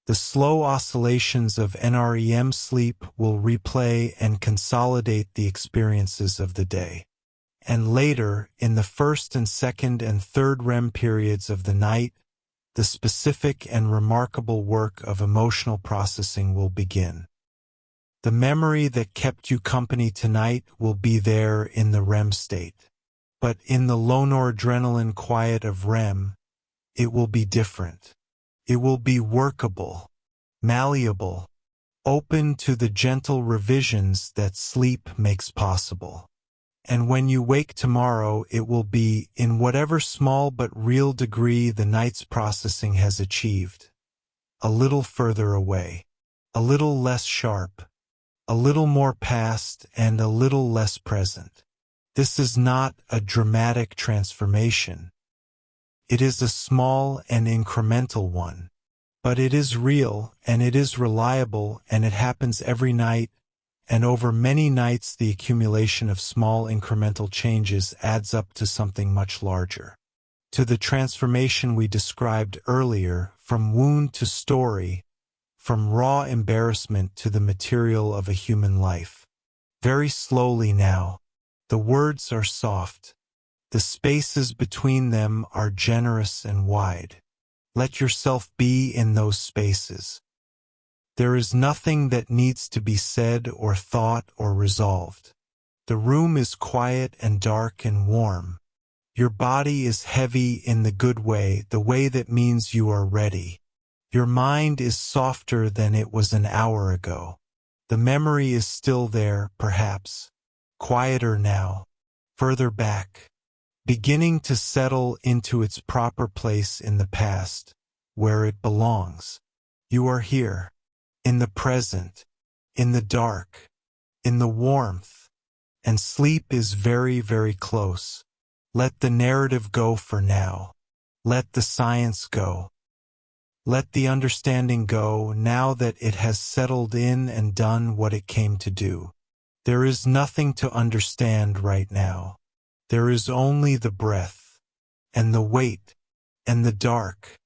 The slow oscillations of NREM sleep will replay and consolidate the experiences of the day. And later, in the first and second and third REM periods of the night, the specific and remarkable work of emotional processing will begin. The memory that kept you company tonight will be there in the REM state. But in the low noradrenaline quiet of REM, it will be different. It will be workable, malleable, open to the gentle revisions that sleep makes possible. And when you wake tomorrow, it will be, in whatever small but real degree the night's processing has achieved, a little further away, a little less sharp, a little more past, and a little less present. This is not a dramatic transformation. It is a small and incremental one. But it is real, and it is reliable, and it happens every night, and over many nights the accumulation of small incremental changes adds up to something much larger. To the transformation we described earlier, from wound to story, from raw embarrassment to the material of a human life. Very slowly now. The words are soft. The spaces between them are generous and wide. Let yourself be in those spaces. There is nothing that needs to be said or thought or resolved. The room is quiet and dark and warm. Your body is heavy in the good way, the way that means you are ready. Your mind is softer than it was an hour ago. The memory is still there, perhaps. Quieter now. Further back. Beginning to settle into its proper place in the past, where it belongs. You are here. In the present. In the dark. In the warmth. And sleep is very, very close. Let the narrative go for now. Let the science go. Let the understanding go now that it has settled in and done what it came to do. There is nothing to understand right now. There is only the breath, and the weight, and the dark,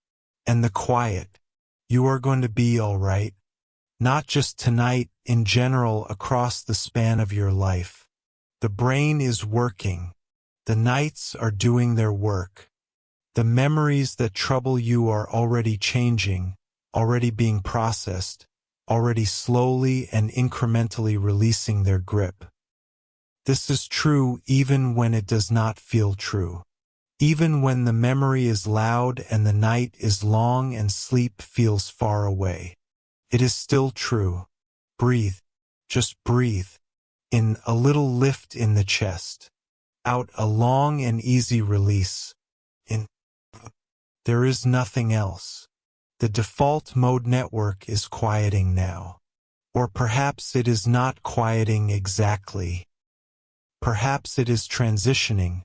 and the quiet. You are going to be all right. Not just tonight, in general, across the span of your life. The brain is working. The nights are doing their work. The memories that trouble you are already changing, already being processed, already slowly and incrementally releasing their grip. This is true even when it does not feel true. Even when the memory is loud and the night is long and sleep feels far away. It is still true. Breathe. Just breathe. In a little lift in the chest. Out a long and easy release. In. There is nothing else. The default mode network is quieting now. Or perhaps it is not quieting exactly. Perhaps it is transitioning,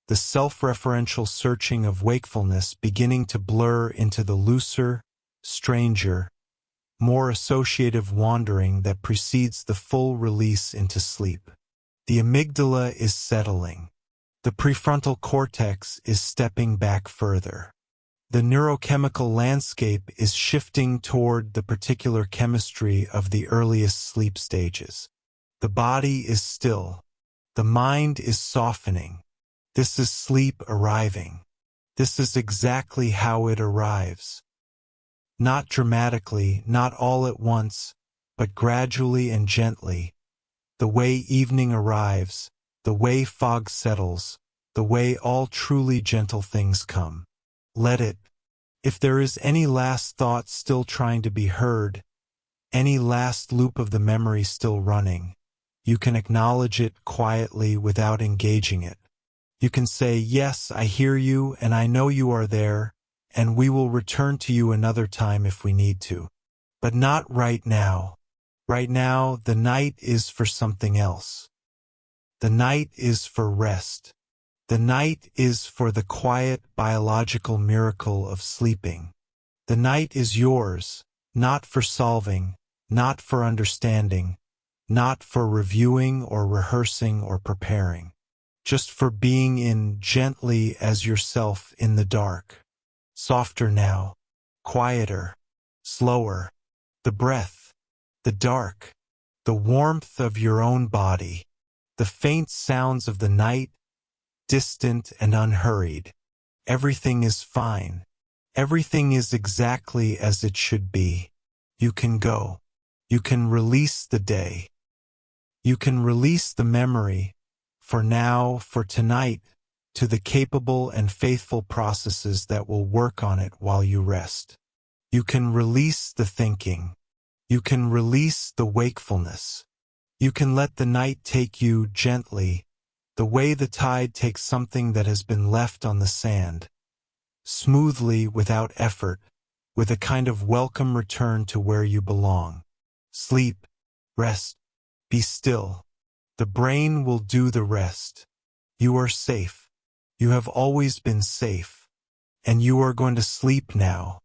the self-referential searching of wakefulness beginning to blur into the looser, stranger, more associative wandering that precedes the full release into sleep. The amygdala is settling. The prefrontal cortex is stepping back further. The neurochemical landscape is shifting toward the particular chemistry of the earliest sleep stages. The body is still. The mind is softening. This is sleep arriving. This is exactly how it arrives. Not dramatically, not all at once, but gradually and gently. The way evening arrives, the way fog settles, the way all truly gentle things come. Let it. If there is any last thought still trying to be heard, any last loop of the memory still running, you can acknowledge it quietly without engaging it. You can say, yes, I hear you and I know you are there, and we will return to you another time if we need to. But not right now. Right now, the night is for something else. The night is for rest. The night is for the quiet biological miracle of sleeping. The night is yours, not for solving, not for understanding, not for reviewing or rehearsing or preparing. Just for being in gently as yourself in the dark. Softer now. Quieter. slower. The breath, the dark, the warmth of your own body, the faint sounds of the night, distant and unhurried. Everything is fine. Everything is exactly as it should be. You can go. You can release the day. You can release the memory, for now, for tonight, to the capable and faithful processes that will work on it while you rest. You can release the thinking. You can release the wakefulness. You can let the night take you gently, the way the tide takes something that has been left on the sand, smoothly, without effort, with a kind of welcome return to where you belong. Sleep, rest, be still. The brain will do the rest. You are safe. You have always been safe. And you are going to sleep now.